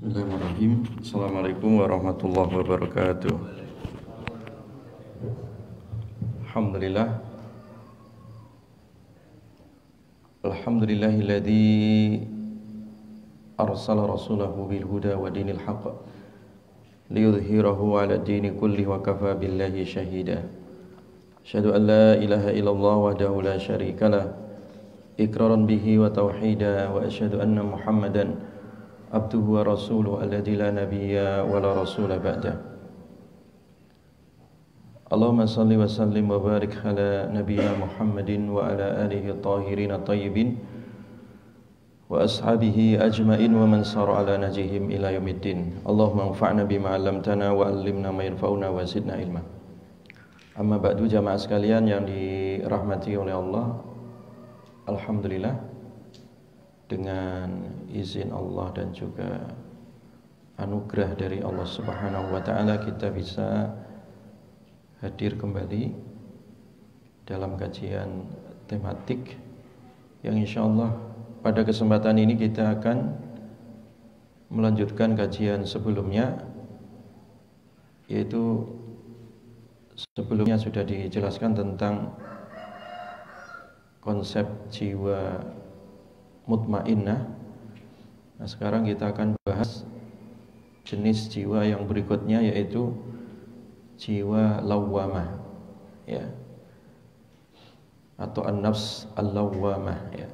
Bismillahirrahmanirrahim. Assalamualaikum warahmatullahi wabarakatuh. Alhamdulillah. Alhamdulillahilladzi arsala rasulahu bil huda wa dinil haqq liyudhhirahu 'ala dini kulli wa kafa billahi shahida. Asyhadu an la ilaha illallah wahdahu la syarikalah iqraran bihi wa tauhida wa asyhadu anna Muhammadan abduhu wa rasuluhu alladzi la nabiyya wa la rasula ba'dah. Allahumma salli wa sallim wa barik ala nabiyyina Muhammadin wa ala alihi tahirin tayyibin wa ashabihi ajmain wa man sara ala najihim ila yaumiddin. Allahumma anfa'na bima 'allamtana wa 'allimna ma yanfa'una wa zidna ilma. Amma ba'du, jamaah sekalian yang dirahmati oleh Allah, alhamdulillah, dengan izin Allah dan juga anugerah dari Allah Subhanahu wa taala kita bisa hadir kembali dalam kajian tematik yang insyaallah pada kesempatan ini kita akan melanjutkan kajian sebelumnya, yaitu sebelumnya sudah dijelaskan tentang konsep jiwa mutmainnah. Nah, sekarang kita akan bahas jenis jiwa yang berikutnya, yaitu jiwa lawwamah, ya, atau an-nafs al-lawwamah, ya.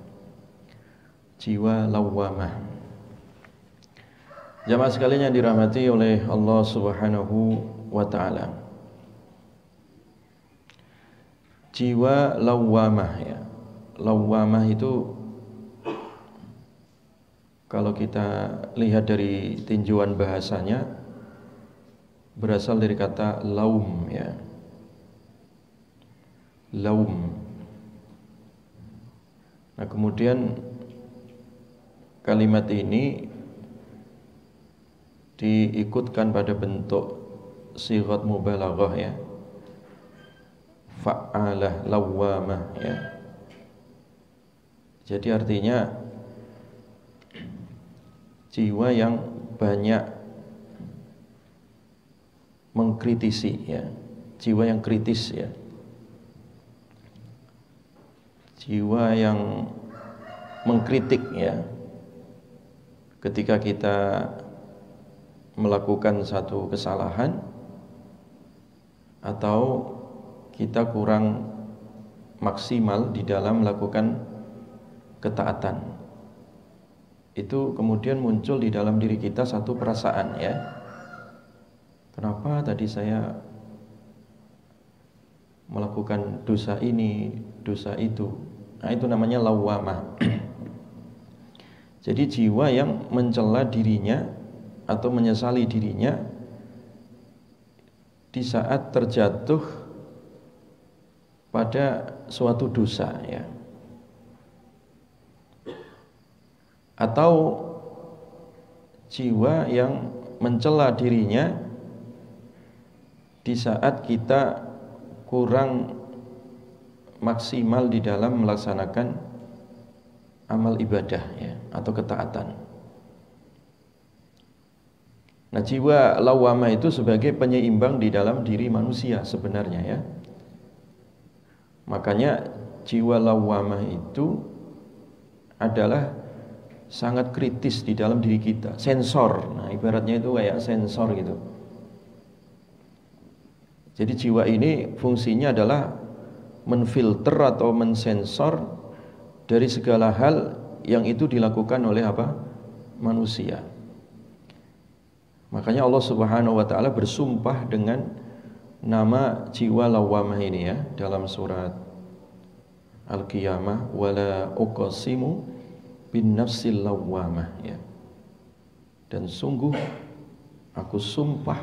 Jiwa lawwamah. Jamaah sekalian yang dirahmati oleh Allah Subhanahu wa taala. Jiwa lawwamah, ya. Lawwamah itu kalau kita lihat dari tinjauan bahasanya berasal dari kata laum, ya. Laum. Nah, kemudian kalimat ini diikutkan pada bentuk sighat mubalaghah, ya. Fa'alah lawwamah, ya. Jadi artinya jiwa yang banyak mengkritisi, ya. Jiwa yang kritis, ya. Jiwa yang mengkritik, ya. Ketika kita melakukan satu kesalahan atau kita kurang maksimal di dalam melakukan ketaatan, itu kemudian muncul di dalam diri kita satu perasaan, ya. Kenapa tadi saya melakukan dosa ini, dosa itu? Nah, itu namanya lawwamah. Jadi jiwa yang mencela dirinya atau menyesali dirinya di saat terjatuh pada suatu dosa, ya. Atau jiwa yang mencela dirinya di saat kita kurang maksimal di dalam melaksanakan amal ibadah, ya, atau ketaatan. Nah, jiwa lawwamah itu sebagai penyeimbang di dalam diri manusia sebenarnya, ya. Makanya jiwa lawwamah itu adalah sangat kritis di dalam diri kita, sensor. Nah, ibaratnya itu kayak sensor gitu. Jadi jiwa ini fungsinya adalah menfilter atau mensensor dari segala hal yang itu dilakukan oleh apa? Manusia. Makanya Allah Subhanahu wa taala bersumpah dengan nama jiwa lawwamah ini, ya, dalam surat Al-Qiyamah, wala uqsimu bin nafsil lawwamah, ya. Dan sungguh aku sumpah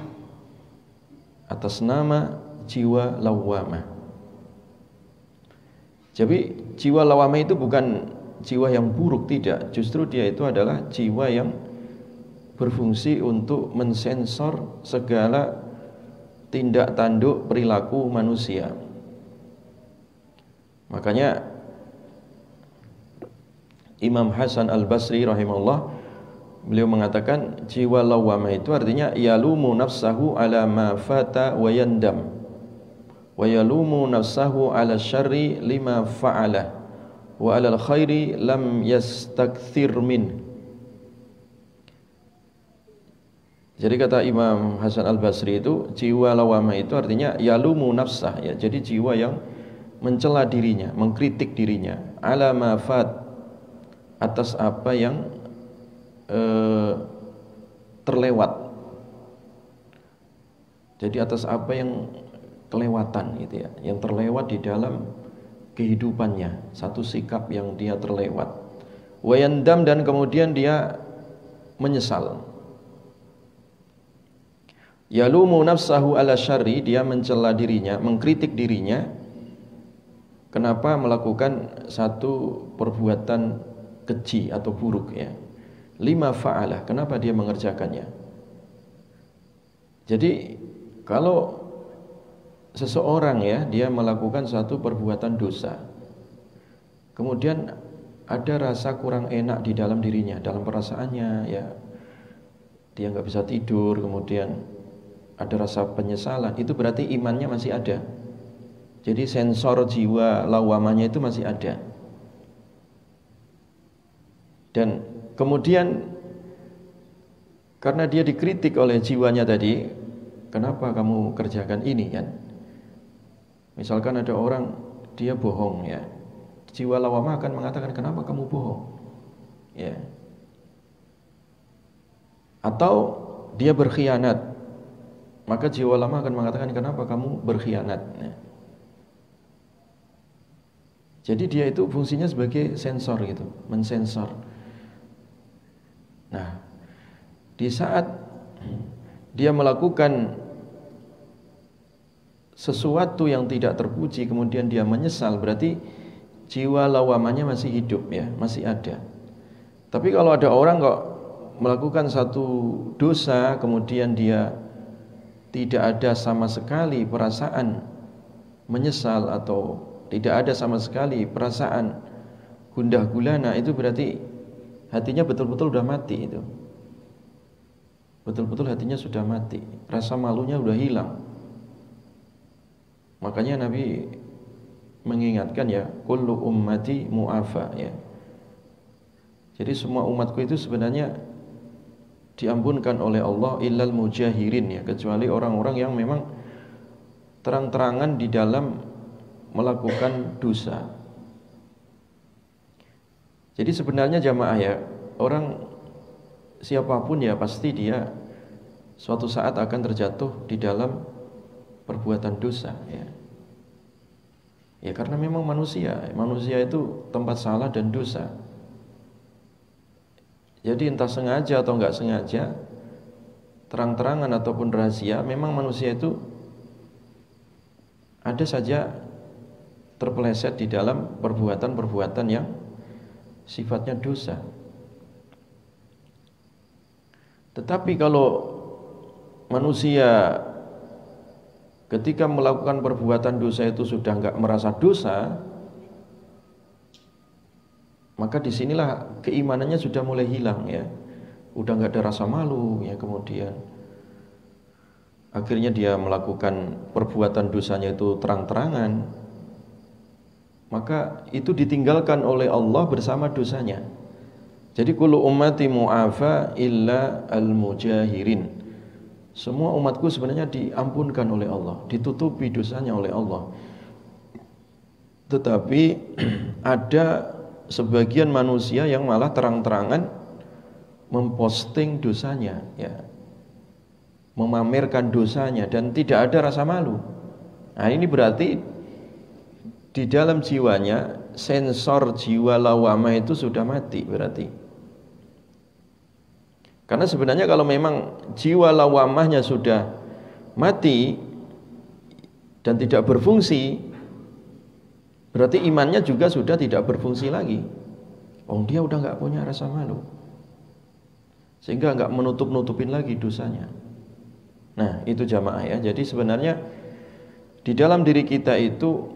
atas nama jiwa lawwamah. Jadi jiwa lawwamah itu bukan jiwa yang buruk, tidak. Justru dia itu adalah jiwa yang berfungsi untuk mensensor segala tindak tanduk perilaku manusia. Makanya Imam Hasan Al-Basri rahimahullah Beliau mengatakan jiwa lawamah itu artinya yalumu nafsahu ala ma fata wa yandam wa yalumu nafsahu ala syarri lima fa'ala wa ala khairi lam yastakthir min. Jadi kata Imam Hasan Al-Basri itu jiwa lawamah itu artinya yalumu nafsah ya. Jadi jiwa yang mencela dirinya, mengkritik dirinya ala ma fat, atas apa yang terlewat. Jadi atas apa yang kelewatan gitu ya, yang terlewat di dalam kehidupannya, satu sikap yang dia terlewat. Wayandam, dan kemudian dia menyesal. Yalumu nafsahu ala syarri, dia mencela dirinya, mengkritik dirinya kenapa melakukan satu perbuatan keji atau buruk ya. Lima fa'alah, kenapa dia mengerjakannya. Jadi kalau seseorang ya, dia melakukan satu perbuatan dosa, kemudian ada rasa kurang enak di dalam dirinya, dalam perasaannya ya, dia nggak bisa tidur, kemudian ada rasa penyesalan, itu berarti imannya masih ada. Jadi sensor jiwa lawamanya itu masih ada. Dan kemudian karena dia dikritik oleh jiwanya tadi, kenapa kamu kerjakan ini kan? Misalkan ada orang dia bohong ya, jiwa lawamah akan mengatakan kenapa kamu bohong ya. Atau dia berkhianat, maka jiwa lawamah akan mengatakan kenapa kamu berkhianat ya. Jadi dia itu fungsinya sebagai sensor gitu, mensensor. Nah, di saat dia melakukan sesuatu yang tidak terpuji, kemudian dia menyesal, berarti jiwa lawamanya masih hidup ya, masih ada. Tapi kalau ada orang kok melakukan satu dosa, kemudian dia tidak ada sama sekali perasaan menyesal atau tidak ada sama sekali perasaan gundah gulana, itu berarti hatinya betul-betul sudah mati itu. Betul-betul hatinya sudah mati, rasa malunya sudah hilang. Makanya Nabi mengingatkan ya, kullu ummati mu'afa ya. Jadi semua umatku itu sebenarnya diampunkan oleh Allah illal mujahirin ya, kecuali orang-orang yang memang terang-terangan di dalam melakukan dosa. Jadi sebenarnya jamaah ya, orang siapapun ya pasti dia suatu saat akan terjatuh di dalam perbuatan dosa ya. Ya karena memang manusia itu tempat salah dan dosa. Jadi entah sengaja atau enggak sengaja, terang-terangan ataupun rahasia, memang manusia itu ada saja terpeleset di dalam perbuatan-perbuatan yang sifatnya dosa. Tetapi kalau manusia ketika melakukan perbuatan dosa itu sudah enggak merasa dosa, maka disinilah keimanannya sudah mulai hilang ya. Udah enggak ada rasa malu ya, kemudian akhirnya dia melakukan perbuatan dosanya itu terang-terangan, maka itu ditinggalkan oleh Allah bersama dosanya. Jadi kullu ummati mu'afa illa al-mujahirin. Semua umatku sebenarnya diampunkan oleh Allah, ditutupi dosanya oleh Allah. Tetapi ada sebagian manusia yang malah terang-terangan memposting dosanya ya, memamerkan dosanya dan tidak ada rasa malu. Nah, ini berarti di dalam jiwanya sensor jiwa lawamah itu sudah mati berarti. Karena sebenarnya kalau memang jiwa lawamahnya sudah mati dan tidak berfungsi, berarti imannya juga sudah tidak berfungsi lagi. Oh, dia udah nggak punya rasa malu, sehingga nggak menutup-nutupin lagi dosanya. Nah, itu jamaah ya. Jadi sebenarnya di dalam diri kita itu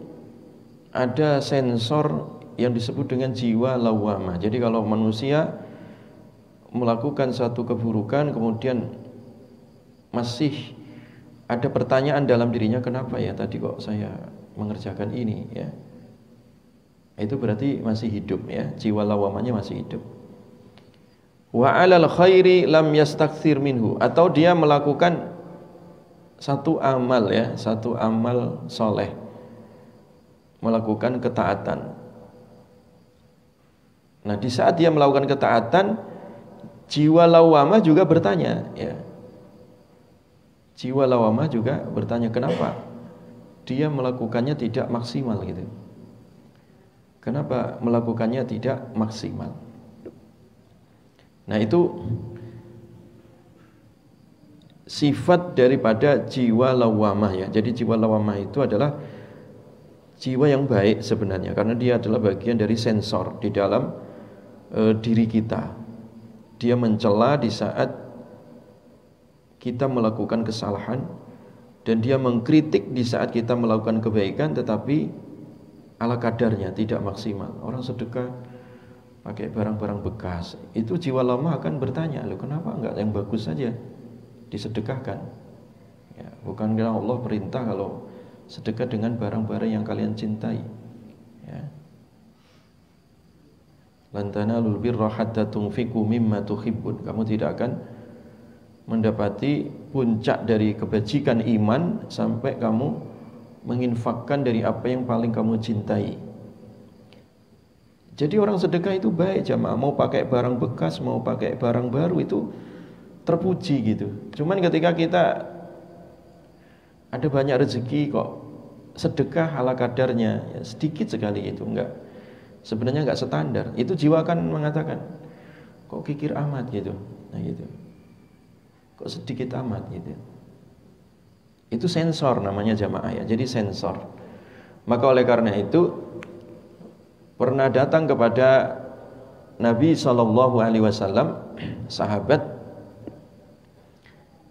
ada sensor yang disebut dengan jiwa lawamah. Jadi kalau manusia, melakukan satu keburukan kemudian masih ada pertanyaan dalam dirinya, kenapa ya tadi kok saya mengerjakan ini ya. Itu berarti masih hidup ya, jiwa lawamanya masih hidup. Wa 'alal khairi lam yastakthir minhu, atau dia melakukan satu amal ya, satu amal soleh, melakukan ketaatan. Nah, di saat dia melakukan ketaatan, jiwa lawamah juga bertanya ya. Jiwa lawamah juga bertanya, kenapa dia melakukannya tidak maksimal gitu. Kenapa melakukannya tidak maksimal? Nah, itu sifat daripada jiwa lawamah ya. Jadi jiwa lawamah itu adalah jiwa yang baik sebenarnya, karena dia adalah bagian dari sensor di dalam diri kita. Dia mencela di saat kita melakukan kesalahan, dan dia mengkritik di saat kita melakukan kebaikan tetapi ala kadarnya, tidak maksimal. Orang sedekah pakai barang-barang bekas, itu jiwa lama akan bertanya, loh kenapa enggak yang bagus saja disedekahkan ya, bukankah Allah perintah kalau sedekah dengan barang-barang yang kalian cintai ya. Lan tanalul birra hatta tunfiqu mimma tuhibbun, kamu tidak akan mendapati puncak dari kebajikan iman sampai kamu menginfakkan dari apa yang paling kamu cintai. Jadi orang sedekah itu baik jamaah, mau pakai barang bekas, mau pakai barang baru itu terpuji gitu. Cuman ketika kita ada banyak rezeki kok sedekah ala kadarnya ya, sedikit sekali itu sebenarnya enggak standar. Itu jiwa akan mengatakan, kok kikir amat gitu. Nah gitu. Kok sedikit amat gitu. Itu sensor namanya jamaah ya. Jadi sensor. Maka oleh karena itu pernah datang kepada Nabi SAW sahabat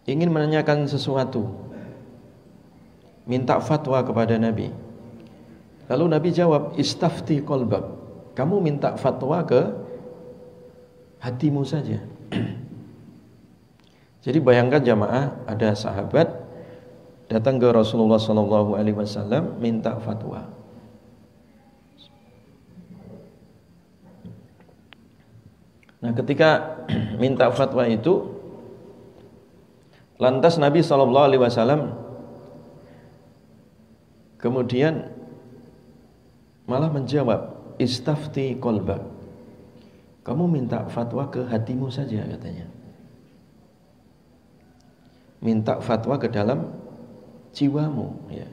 ingin menanyakan sesuatu, minta fatwa kepada Nabi. Lalu Nabi jawab, istafti qalbak, kamu minta fatwa ke hatimu saja. Jadi bayangkan jamaah, ada sahabat datang ke Rasulullah SAW minta fatwa. Nah, ketika minta fatwa itu, lantas Nabi SAW kemudian malah menjawab, istafti qalbak, kamu minta fatwa ke hatimu saja katanya. Minta fatwa ke dalam jiwamu ya.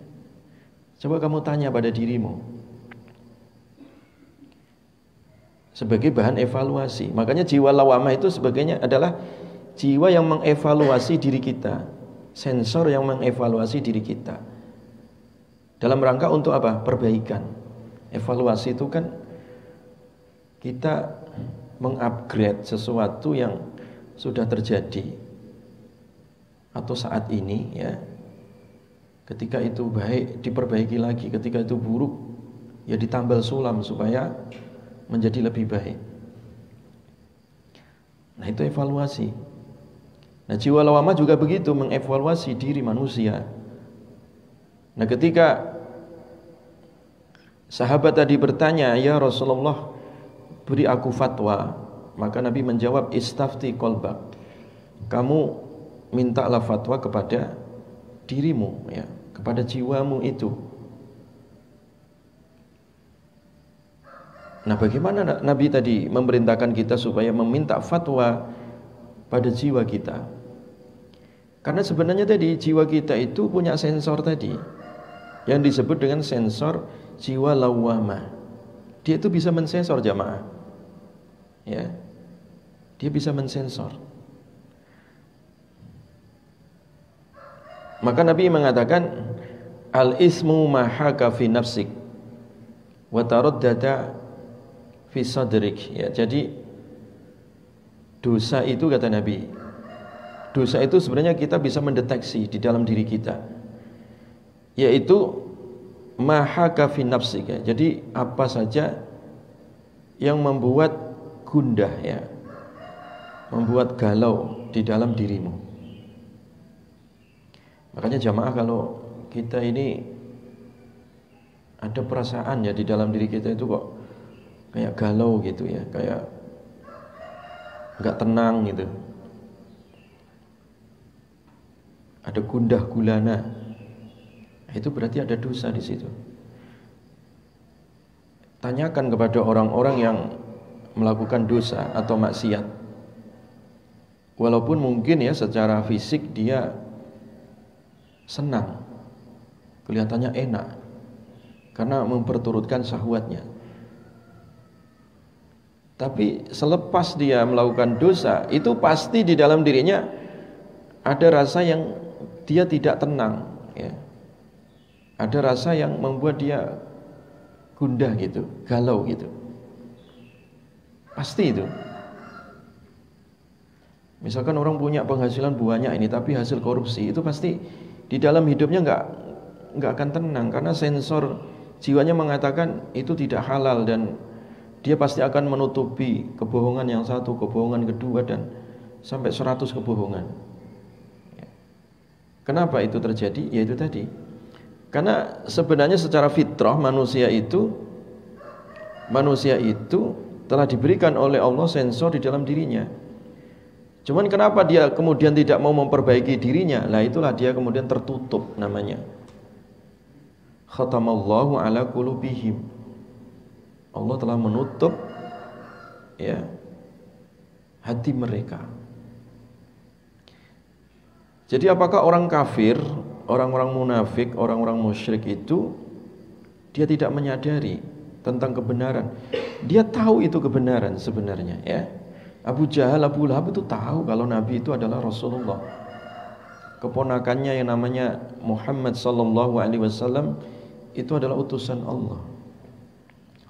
Coba kamu tanya pada dirimu sebagai bahan evaluasi. Makanya jiwa lawamah itu sebagainya adalah jiwa yang mengevaluasi diri kita, sensor yang mengevaluasi diri kita dalam rangka untuk apa? Perbaikan. Evaluasi itu kan kita mengupgrade sesuatu yang sudah terjadi atau saat ini ya. Ketika itu baik diperbaiki lagi, ketika itu buruk ya ditambal sulam supaya menjadi lebih baik. Nah, itu evaluasi. Nah, jiwa lawamah juga begitu, mengevaluasi diri manusia. Nah, ketika sahabat tadi bertanya, ya Rasulullah, beri aku fatwa, maka Nabi menjawab, istafti qalbak, kamu mintalah fatwa kepada dirimu ya, kepada jiwamu itu. Nah, bagaimana Nabi tadi memerintahkan kita supaya meminta fatwa pada jiwa kita? Karena sebenarnya tadi jiwa kita itu punya sensor tadi yang disebut dengan sensor jiwa lawamah. Dia itu bisa mensensor jamaah. Ya. Dia bisa mensensor. Maka Nabi mengatakan, al-ismu ma haka fi nafsik wa taraddada fi sadrik ya. Jadi dosa itu kata Nabi, dosa itu sebenarnya kita bisa mendeteksi di dalam diri kita, yaitu ma haka fi nafsik ya. Jadi apa saja yang membuat gundah ya, membuat galau di dalam dirimu. Makanya jamaah, kalau kita ini ada perasaan ya di dalam diri kita itu kok kayak galau gitu ya, kayak nggak tenang gitu, ada gundah gulana, itu berarti ada dosa di situ. Tanyakan kepada orang-orang yang melakukan dosa atau maksiat, walaupun mungkin ya secara fisik dia senang, kelihatannya enak karena memperturutkan syahwatnya, tapi selepas dia melakukan dosa itu pasti di dalam dirinya ada rasa yang dia tidak tenang ya. Ada rasa yang membuat dia gundah gitu, galau gitu. Pasti itu. Misalkan orang punya penghasilan banyak ini tapi hasil korupsi, itu pasti di dalam hidupnya nggak akan tenang, karena sensor jiwanya mengatakan itu tidak halal, dan dia pasti akan menutupi kebohongan yang satu, kebohongan kedua, dan sampai 100 kebohongan. Kenapa itu terjadi? Ya itu tadi. Karena sebenarnya secara fitrah manusia itu telah diberikan oleh Allah sensor di dalam dirinya. Cuman kenapa dia kemudian tidak mau memperbaiki dirinya? Lah itulah dia kemudian tertutup namanya. Khatamallahu ala qulubihim. Allah telah menutup ya hati mereka. Jadi apakah orang kafir, orang-orang munafik, orang-orang musyrik itu dia tidak menyadari tentang kebenaran? Dia tahu itu kebenaran sebenarnya ya. Abu Jahal, Abu Lahab itu tahu kalau Nabi itu adalah Rasulullah, keponakannya yang namanya Muhammad sallallahu alaihi wasallam itu adalah utusan Allah.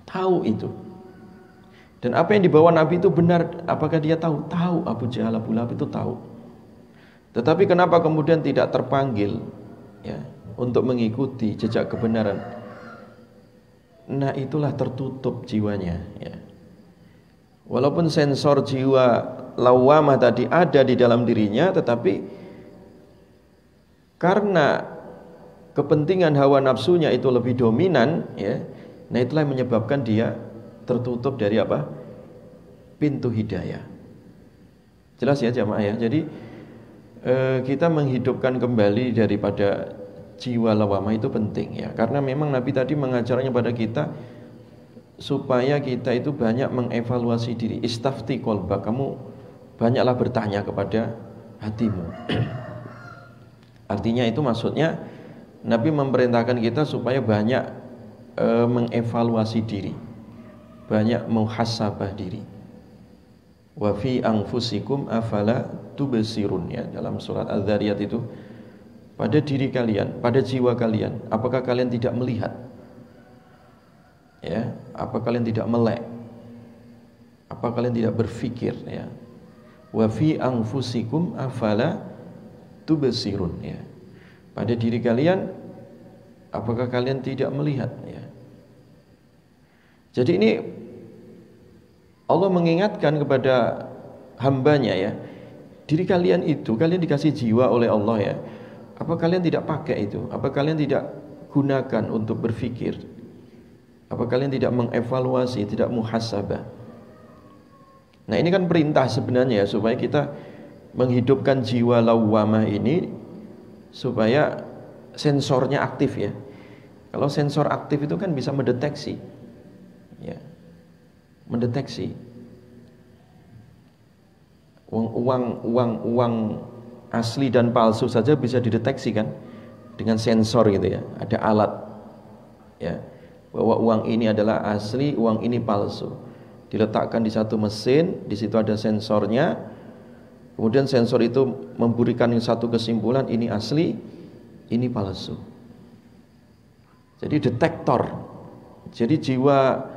Tahu itu. Dan apa yang dibawa Nabi itu benar. Apakah dia tahu? Tahu. Abu Jahal, Abu Lahab itu tahu. Tetapi kenapa kemudian tidak terpanggil ya untuk mengikuti jejak kebenaran? Nah, itulah tertutup jiwanya ya. Walaupun sensor jiwa lawamah tadi ada di dalam dirinya, tetapi karena kepentingan hawa nafsunya itu lebih dominan ya, nah itulah yang menyebabkan dia tertutup dari apa? Pintu hidayah. Jelas ya jamaah ya. Jadi kita menghidupkan kembali daripada jiwa lawamah itu penting ya, karena memang Nabi tadi mengajarnya pada kita supaya kita itu banyak mengevaluasi diri. Istafti qalbak, kamu banyaklah bertanya kepada hatimu. Artinya itu maksudnya Nabi memerintahkan kita supaya banyak mengevaluasi diri, banyak muhasabah diri. Wa fi anfusikum afala tubsirun ya, dalam surat Az-Zariyat itu, pada diri kalian, pada jiwa kalian, apakah kalian tidak melihat? Ya, apa kalian tidak melek? Apa kalian tidak berfikir ya? Wa fi anfusikum afala tubsirun ya. Pada diri kalian apakah kalian tidak melihat ya? Jadi ini Allah mengingatkan kepada hambanya ya, diri kalian itu, kalian dikasih jiwa oleh Allah ya, apa kalian tidak pakai itu? Apa kalian tidak gunakan untuk berfikir? Apa kalian tidak mengevaluasi, tidak muhasabah? Nah ini kan perintah sebenarnya ya, supaya kita menghidupkan jiwa lawamah ini supaya sensornya aktif ya. Kalau sensor aktif itu kan bisa mendeteksi ya, mendeteksi uang asli dan palsu saja bisa dideteksi kan dengan sensor gitu ya. Ada alat ya, bahwa uang ini adalah asli, uang ini palsu. Diletakkan di satu mesin, di situ ada sensornya. Kemudian sensor itu memberikan satu kesimpulan, ini asli, ini palsu. Jadi detektor. Jadi jiwa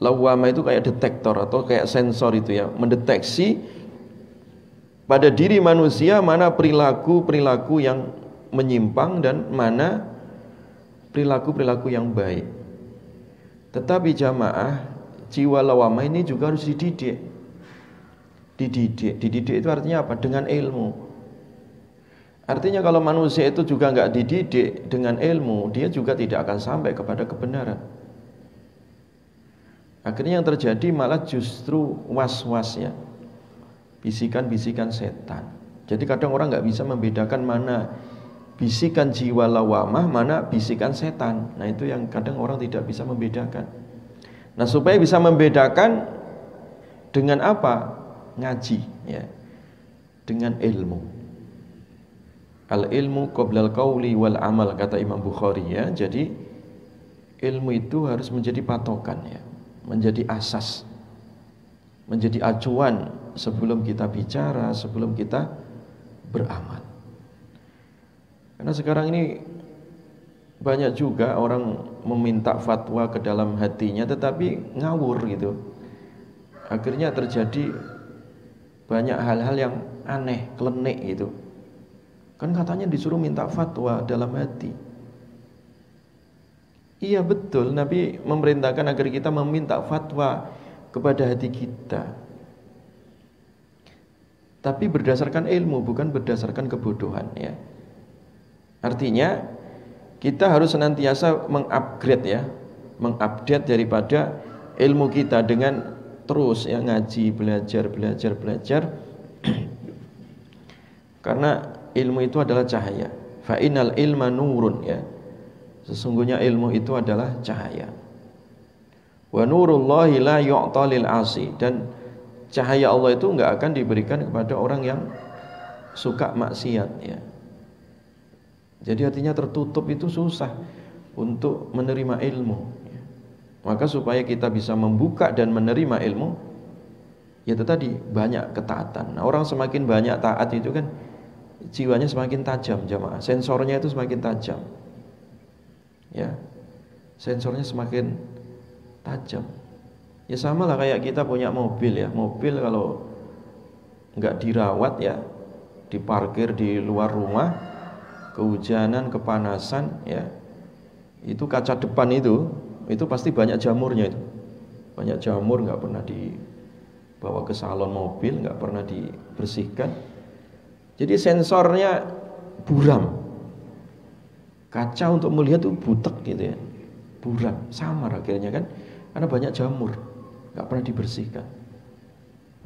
lawamah itu kayak detektor atau kayak sensor itu ya, mendeteksi pada diri manusia mana perilaku-perilaku yang menyimpang dan mana perilaku-perilaku yang baik. Tetapi jamaah, jiwa lawamah ini juga harus dididik. dididik. Dididik itu artinya apa? Dengan ilmu. Artinya kalau manusia itu juga nggak dididik dengan ilmu, dia juga tidak akan sampai kepada kebenaran. Akhirnya yang terjadi malah justru was-was ya, bisikan-bisikan setan. Jadi kadang orang nggak bisa membedakan mana bisikan jiwa lawamah, mana bisikan setan. Nah itu yang kadang orang tidak bisa membedakan. Nah supaya bisa membedakan dengan apa? Ngaji ya, dengan ilmu. Al ilmu qoblal qauli wal amal, kata Imam Bukhari ya. Jadi ilmu itu harus menjadi patokan ya, menjadi asas, menjadi acuan sebelum kita bicara, sebelum kita beramal. Karena sekarang ini banyak juga orang meminta fatwa ke dalam hatinya tetapi ngawur gitu. Akhirnya terjadi banyak hal-hal yang aneh, klenik gitu. Kan katanya disuruh minta fatwa dalam hati. Iya betul, Nabi memerintahkan agar kita meminta fatwa kepada hati kita. Tapi berdasarkan ilmu, bukan berdasarkan kebodohan ya. Artinya kita harus senantiasa mengupgrade ya, mengupdate daripada ilmu kita dengan terus ya ngaji, belajar. Karena ilmu itu adalah cahaya. Fa innal ilma nurun ya. Sesungguhnya ilmu itu adalah cahaya. Wa nurullahi la yu'ta lil 'asi, dan cahaya Allah itu enggak akan diberikan kepada orang yang suka maksiat ya. Jadi artinya tertutup itu susah untuk menerima ilmu ya. Maka supaya kita bisa membuka dan menerima ilmu, ya itu tadi banyak ketaatan. Nah, orang semakin banyak taat itu kan jiwanya semakin tajam jamaah, sensornya itu semakin tajam ya, sensornya semakin tajam ya. Sama lah kayak kita punya mobil ya, mobil kalau nggak dirawat ya, diparkir di luar rumah, kehujanan, kepanasan ya, itu kaca depan itu pasti banyak jamurnya itu, banyak jamur, nggak pernah dibawa ke salon mobil, nggak pernah dibersihkan. Jadi sensornya buram, kaca untuk melihat itu butek gitu ya, buram, samar akhirnya kan, karena banyak jamur, nggak pernah dibersihkan.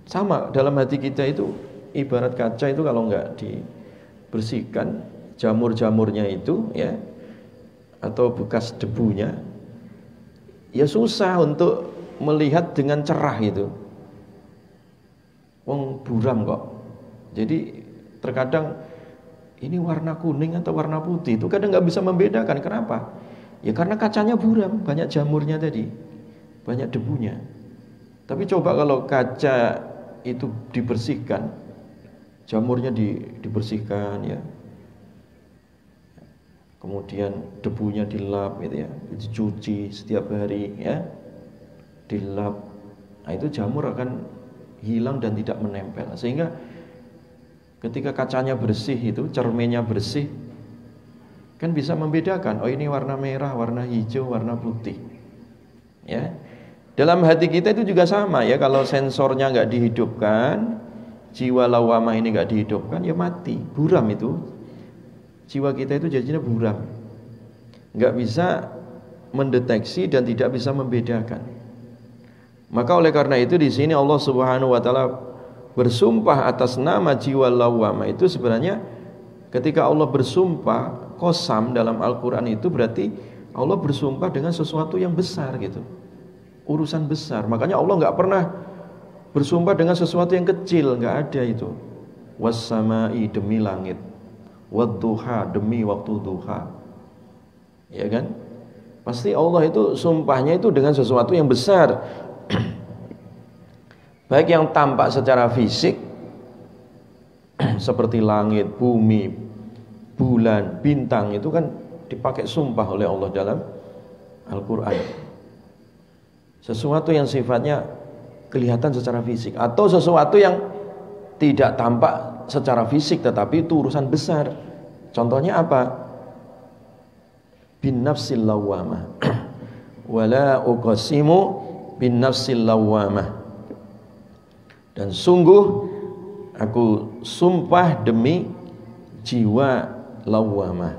Sama dalam hati kita itu, ibarat kaca itu kalau nggak dibersihkan, jamur-jamurnya itu ya, atau bekas debunya, ya susah untuk melihat dengan cerah itu. Wong buram kok. Jadi terkadang ini warna kuning atau warna putih itu kadang nggak bisa membedakan. Kenapa? Ya karena kacanya buram, banyak jamurnya tadi, banyak debunya. Tapi coba kalau kaca itu dibersihkan, jamurnya dibersihkan ya, kemudian debunya dilap gitu ya, dicuci setiap hari ya, dilap. Nah itu jamur akan hilang dan tidak menempel. Sehingga ketika kacanya bersih itu, cerminnya bersih, kan bisa membedakan, oh ini warna merah, warna hijau, warna putih ya. Dalam hati kita itu juga sama ya, kalau sensornya nggak dihidupkan, jiwa lawamah ini nggak dihidupkan, ya mati, buram itu. Jiwa kita itu jadinya buram, nggak bisa mendeteksi dan tidak bisa membedakan. Maka oleh karena itu di sini Allah Subhanahu wa taala bersumpah atas nama jiwa lawamah itu. Sebenarnya ketika Allah bersumpah qasam dalam Al-Quran itu berarti Allah bersumpah dengan sesuatu yang besar gitu, urusan besar. Makanya Allah nggak pernah bersumpah dengan sesuatu yang kecil, nggak ada itu. Was-samai, demi langit, wad-duha, demi waktu duha, ya kan? Pasti Allah itu sumpahnya itu dengan sesuatu yang besar. Baik yang tampak secara fisik seperti langit, bumi, bulan, bintang, itu kan dipakai sumpah oleh Allah dalam Al-Quran. Sesuatu yang sifatnya kelihatan secara fisik, atau sesuatu yang tidak tampak secara fisik tetapi itu urusan besar. Contohnya apa? Bin nafsil lawamah. Wala uqasimu bin nafsil lawamah. Dan sungguh aku sumpah demi jiwa lawamah.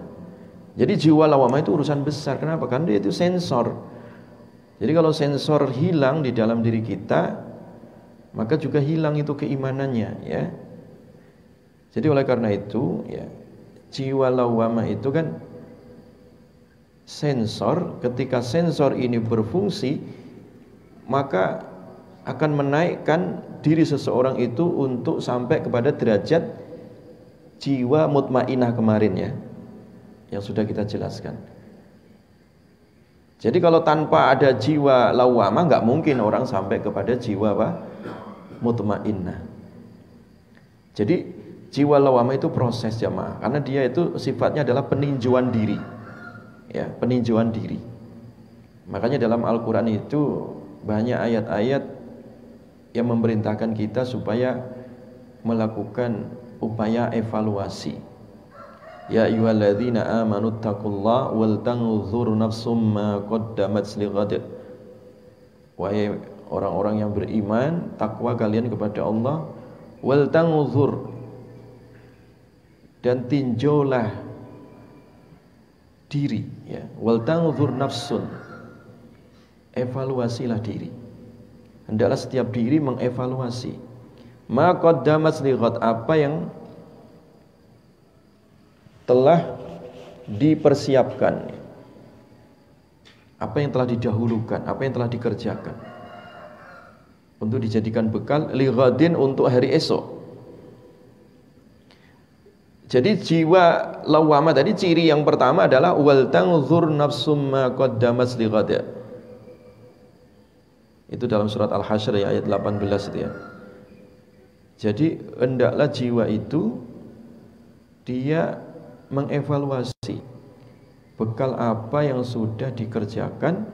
Jadi jiwa lawamah itu urusan besar. Kenapa? Karena dia itu sensor. Jadi kalau sensor hilang di dalam diri kita, maka juga hilang itu keimanannya, ya. Jadi oleh karena itu, ya, jiwa lawamah itu kan sensor. Ketika sensor ini berfungsi, maka akan menaikkan diri seseorang itu untuk sampai kepada derajat jiwa mutmainah kemarin, ya, yang sudah kita jelaskan. Jadi kalau tanpa ada jiwa lawamah, nggak mungkin orang sampai kepada jiwa apa? Mutmainnah. Jadi jiwa lawamah itu proses, jamaah, karena dia itu sifatnya adalah peninjauan diri, ya, peninjauan diri. Makanya dalam Al-Quran itu banyak ayat-ayat yang memerintahkan kita supaya melakukan upaya evaluasi. Ya ayyuhalladzina amanu taqullaha wal tanzur nafsum ma qaddamat lighad. Wahai orang-orang yang beriman, takwa kalian kepada Allah, wal tanzur, dan tinjaulah diri, ya, wal tanzur nafsun, evaluasilah diri. Hendaklah setiap diri mengevaluasi ma qaddamat lighad, apa yang telah dipersiapkan, apa yang telah didahulukan, apa yang telah dikerjakan untuk dijadikan bekal lighadin, untuk hari esok. Jadi jiwa lawamah tadi, ciri yang pertama adalah wal tanzur nafsum ma qaddamat lighad. Itu dalam surat Al-Hasyr, ya, ayat 18 itu, ya. Jadi hendaklah jiwa itu dia mengevaluasi bekal apa yang sudah dikerjakan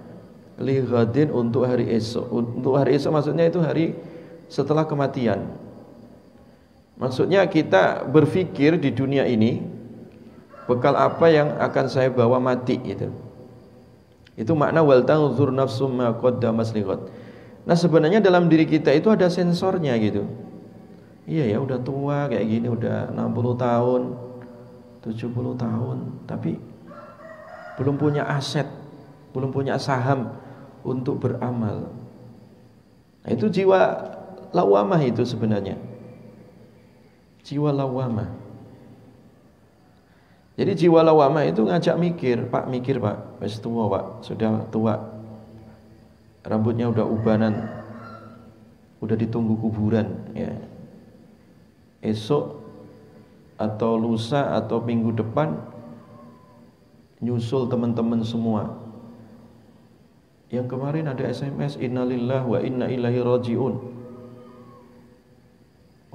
lighadin, untuk hari esok. Untuk hari esok maksudnya itu hari setelah kematian. Maksudnya kita berpikir di dunia ini, bekal apa yang akan saya bawa mati, itu. Itu makna wal tanzur nafsum ma qaddamat lighad. Nah, sebenarnya dalam diri kita itu ada sensornya, gitu. Iya ya, udah tua kayak gini, udah 60 tahun, 70 tahun, tapi belum punya aset, belum punya saham untuk beramal. Nah, itu jiwa lawamah itu sebenarnya. Jiwa lawamah. Jadi jiwa lawamah itu ngajak mikir, mikir Pak, wis tua Pak, sudah tua. Rambutnya udah ubanan, udah ditunggu kuburan, ya. Esok atau lusa atau minggu depan nyusul teman-teman semua. Yang kemarin ada SMS, innalillahi wa inna ilaihi rajiun,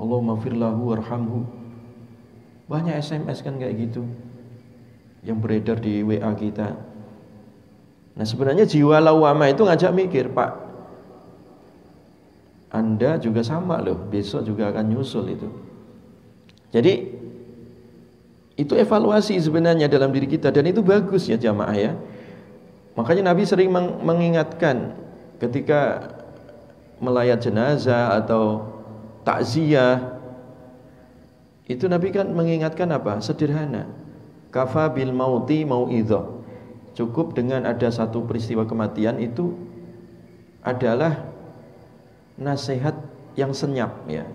Allahumma firlahu warhamhu. Banyak SMS kan kayak gitu yang beredar di WA kita. Nah, sebenarnya jiwa lawamah itu ngajak mikir, Pak, Anda juga sama loh, besok juga akan nyusul itu. Jadi itu evaluasi sebenarnya dalam diri kita, dan itu bagus, ya, jamaah, ya. Makanya Nabi sering mengingatkan ketika melayat jenazah atau takziah. Itu Nabi kan mengingatkan apa? Sederhana. Kafa bil mauti mau'idhah. Cukup dengan ada satu peristiwa kematian itu adalah nasihat yang senyap, ya.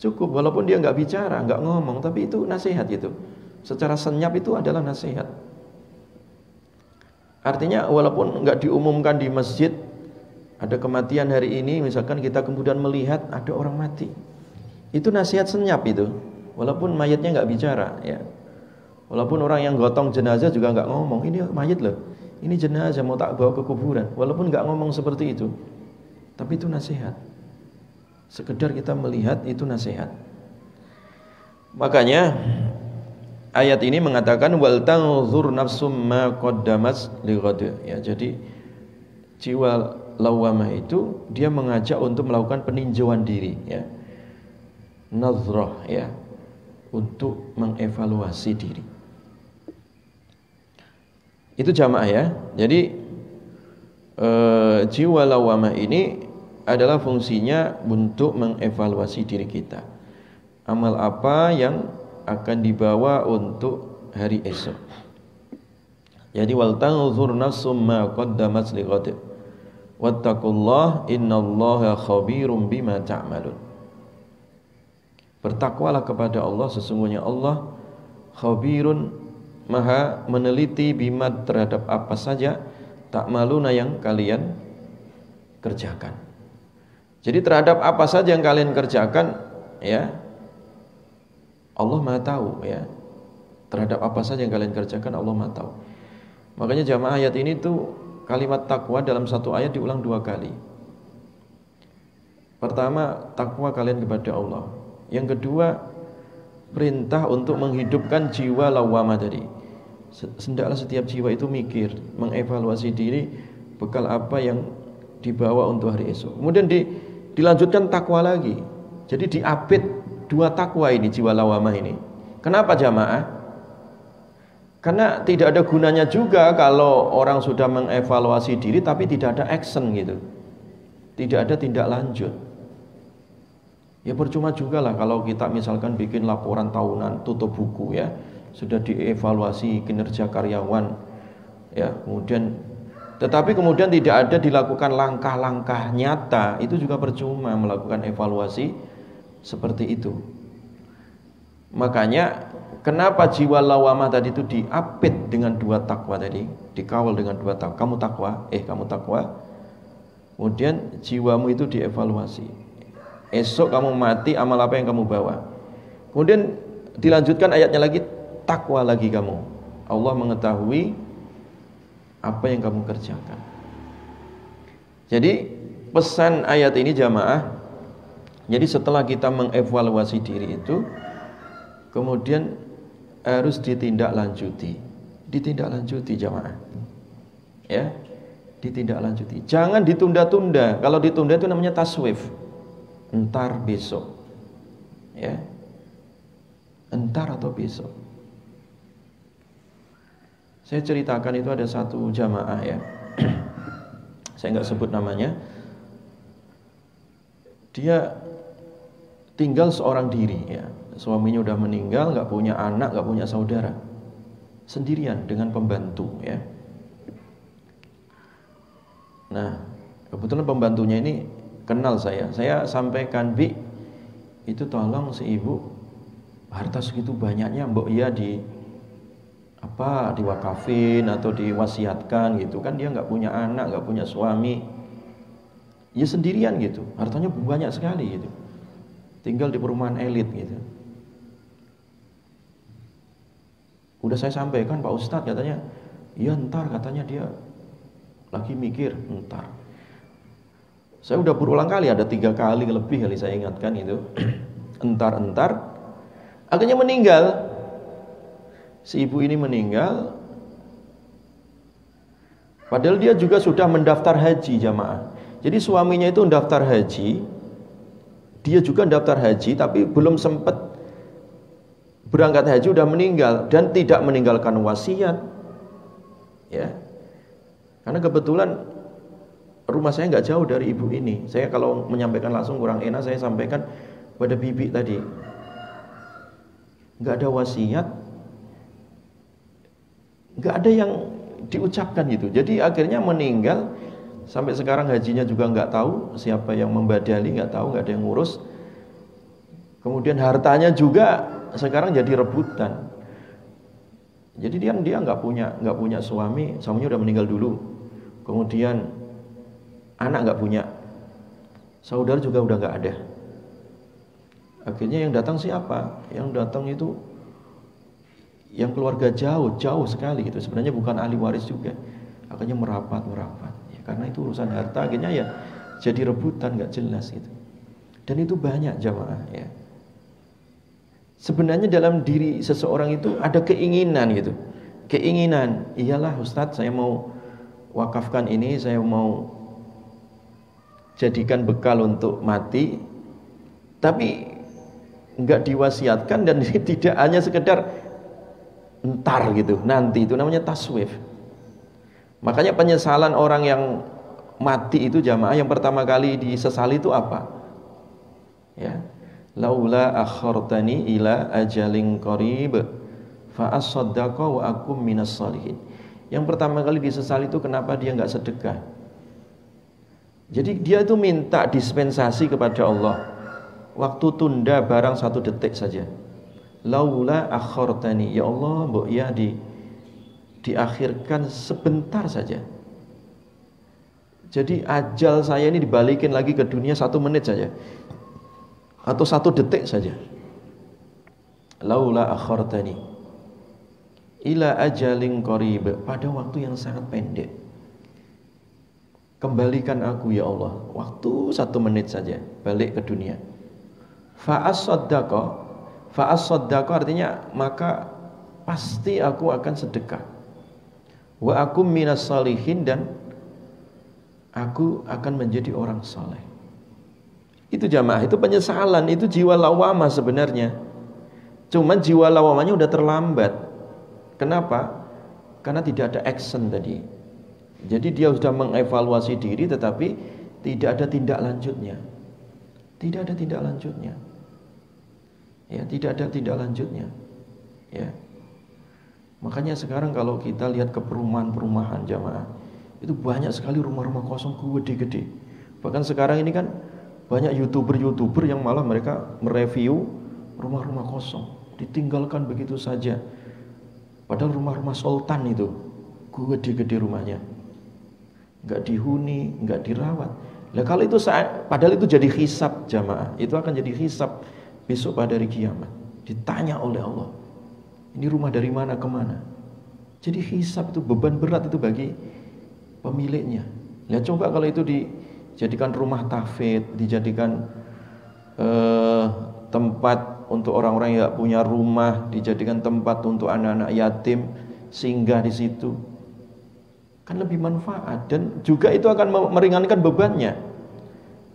Cukup, walaupun dia nggak bicara, nggak ngomong, tapi itu nasihat itu. Secara senyap itu adalah nasihat. Artinya walaupun nggak diumumkan di masjid ada kematian hari ini, misalkan kita kemudian melihat ada orang mati, itu nasihat senyap itu. Walaupun mayatnya nggak bicara, ya. Walaupun orang yang gotong jenazah juga nggak ngomong, ini mayat loh, ini jenazah mau tak bawa ke kuburan. Walaupun nggak ngomong seperti itu, tapi itu nasihat. Sekedar kita melihat, itu nasihat. Makanya ayat ini mengatakan wal tanzur nafsum ma qaddamat lighad, ya. Jadi jiwa lawamah itu dia mengajak untuk melakukan peninjauan diri, ya. Nazrah, ya, untuk mengevaluasi diri. Itu jamaah, ya. Jadi jiwa lawamah ini adalah fungsinya untuk mengevaluasi diri kita. Amal apa yang akan dibawa untuk hari esok. Jadi wal tanzur nafsum ma qaddamat lighad. Wattaqullah innallaha khabirum bima ta'malun. Bertakwalah kepada Allah, sesungguhnya Allah khabirun, maha meneliti, bima terhadap apa saja ta'maluna yang kalian kerjakan. Jadi terhadap apa saja yang kalian kerjakan, ya, Allah maha tahu, ya. Terhadap apa saja yang kalian kerjakan Allah maha tahu. Makanya jamaah, ayat ini tuh kalimat takwa dalam satu ayat diulang 2 kali. Pertama, takwa kalian kepada Allah. Yang kedua, perintah untuk menghidupkan jiwa lawamah tadi. Hendaklah setiap jiwa itu mikir, mengevaluasi diri, bekal apa yang dibawa untuk hari esok. Kemudian dilanjutkan takwa lagi. Jadi diapit 2 takwa ini, jiwa lawamah ini. Kenapa jamaah? Karena tidak ada gunanya juga kalau orang sudah mengevaluasi diri tapi tidak ada action gitu. Tidak ada tindak lanjut. Ya percuma juga lah kalau kita misalkan bikin laporan tahunan, tutup buku, ya, sudah dievaluasi kinerja karyawan, ya, tetapi kemudian tidak ada dilakukan langkah-langkah nyata, itu juga percuma melakukan evaluasi seperti itu. Makanya kenapa jiwa lawamah tadi itu diapit dengan 2 takwa tadi, dikawal dengan 2 takwa. Kamu takwa. Kemudian jiwamu itu dievaluasi. Esok kamu mati, amal apa yang kamu bawa. Kemudian dilanjutkan ayatnya lagi, takwa lagi kamu. Allah mengetahui apa yang kamu kerjakan. Jadi pesan ayat ini jamaah, jadi setelah kita mengevaluasi diri itu, kemudian harus ditindaklanjuti jamaah, ya, ditindaklanjuti. Jangan ditunda-tunda. Kalau ditunda itu namanya taswif. Entar besok, ya, entar atau besok. Saya ceritakan itu ada satu jamaah, ya, saya nggak sebut namanya. Dia tinggal seorang diri, ya, suaminya udah meninggal, nggak punya anak, nggak punya saudara, sendirian dengan pembantu, ya. Nah, kebetulan pembantunya ini kenal saya sampaikan, Bi, itu tolong si ibu harta segitu banyaknya mbok ya diwakafin atau diwasiatkan gitu kan, dia nggak punya anak, nggak punya suami, ya sendirian gitu, hartanya banyak sekali gitu, tinggal di perumahan elit gitu. Udah saya sampaikan, Pak Ustadz, katanya iya ntar, katanya dia lagi mikir ntar. Saya udah berulang kali, ada 3 kali lebih kali saya ingatkan itu entar. Akhirnya meninggal. Si ibu ini meninggal. Padahal dia juga sudah mendaftar haji jamaah. Jadi suaminya itu mendaftar haji, dia juga mendaftar haji, tapi belum sempat berangkat haji udah meninggal, dan tidak meninggalkan wasiat, ya. Karena kebetulan rumah saya nggak jauh dari ibu ini. Saya kalau menyampaikan langsung kurang enak, saya sampaikan pada bibi tadi. Nggak ada wasiat, nggak ada yang diucapkan gitu. Jadi akhirnya meninggal. Sampai sekarang hajinya juga nggak tahu siapa yang membadali, nggak tahu, nggak ada yang ngurus. Kemudian hartanya juga sekarang jadi rebutan. Jadi dia nggak punya suami, suaminya udah meninggal dulu. Kemudian anak nggak punya, saudara juga udah nggak ada. Akhirnya yang datang siapa? Yang datang itu yang keluarga jauh sekali gitu. Sebenarnya bukan ahli waris juga. Akhirnya merapat. Ya, karena itu urusan harta, akhirnya ya jadi rebutan, nggak jelas gitu. Dan itu banyak jamaah, ya. Sebenarnya dalam diri seseorang itu ada keinginan gitu. Keinginan, iyalah Ustadz, saya mau wakafkan ini, saya mau jadikan bekal untuk mati, tapi enggak diwasiatkan dan tidak hanya sekedar ntar gitu, nanti, itu namanya taswif. Makanya penyesalan orang yang mati itu jamaah yang pertama kali disesali itu apa? Ya. Laula akhartani ila ajalin qarib fa asaddaqa wa akum minas shalihin. Yang pertama kali disesali itu kenapa dia enggak sedekah? Jadi dia itu minta dispensasi kepada Allah. Waktu tunda barang 1 detik saja. Laula akhartani, ya Allah, mbok ya diakhirkan sebentar saja. Jadi ajal saya ini dibalikin lagi ke dunia 1 menit saja. Atau 1 detik saja. Laula akhartani ila ajalin qarib, pada waktu yang sangat pendek. Kembalikan aku ya Allah, waktu 1 menit saja balik ke dunia. Fa as-saddaqa artinya maka pasti aku akan sedekah. Wa akum minas shalihin, dan aku akan menjadi orang saleh. Itu jamaah, itu penyesalan, itu jiwa lawamah sebenarnya. Cuman jiwa lawamahnya udah terlambat. Kenapa? Karena tidak ada action tadi. Jadi dia sudah mengevaluasi diri tetapi tidak ada tindak lanjutnya. Tidak ada tindak lanjutnya. Ya, tidak ada tindak lanjutnya. Ya. Makanya sekarang kalau kita lihat ke perumahan-perumahan jamaah, itu banyak sekali rumah-rumah kosong gede-gede. Bahkan sekarang ini kan banyak YouTuber yang malah mereka mereview rumah-rumah kosong, ditinggalkan begitu saja. Padahal rumah-rumah sultan itu gede-gede rumahnya, nggak dihuni, nggak dirawat. Nah kalau itu padahal itu jadi hisab jamaah, itu akan jadi hisab besok pada hari kiamat. Ditanya oleh Allah, ini rumah dari mana kemana? Jadi hisab itu beban berat itu bagi pemiliknya. Lihat coba kalau itu dijadikan rumah tahfidz, dijadikan tempat untuk orang-orang yang tidak punya rumah, dijadikan tempat untuk anak-anak yatim singgah di situ, kan lebih manfaat dan juga itu akan meringankan bebannya.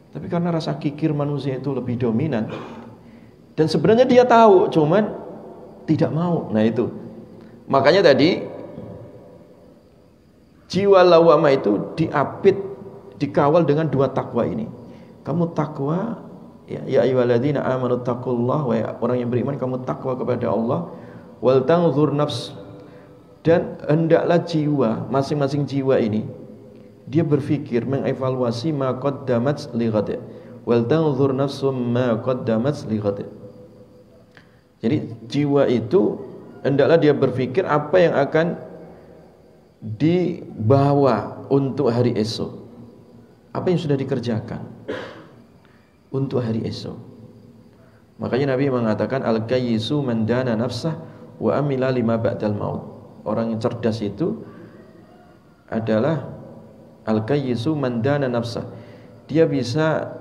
Tapi karena rasa kikir manusia itu lebih dominan, dan sebenarnya dia tahu, cuman tidak mau. Nah itu, makanya tadi jiwa lawamah itu diapit, dikawal dengan 2 takwa ini. Kamu takwa, ya ayyuhalladzina amanu taqullaha, wa orang yang beriman kamu takwa kepada Allah, wal tanzur nafs, dan hendaklah jiwa, masing-masing jiwa ini dia berpikir, mengevaluasi ma qaddamat li ghad, wal tanzur nafsum ma qaddamat li ghad. Jadi jiwa itu hendaklah dia berpikir apa yang akan dibawa untuk hari esok, apa yang sudah dikerjakan untuk hari esok. Makanya Nabi mengatakan al-kayyisu man dana nafsah wa amila lima ba'dal maut. Orang yang cerdas itu adalah al-kayyisu man dana nafsah. Dia bisa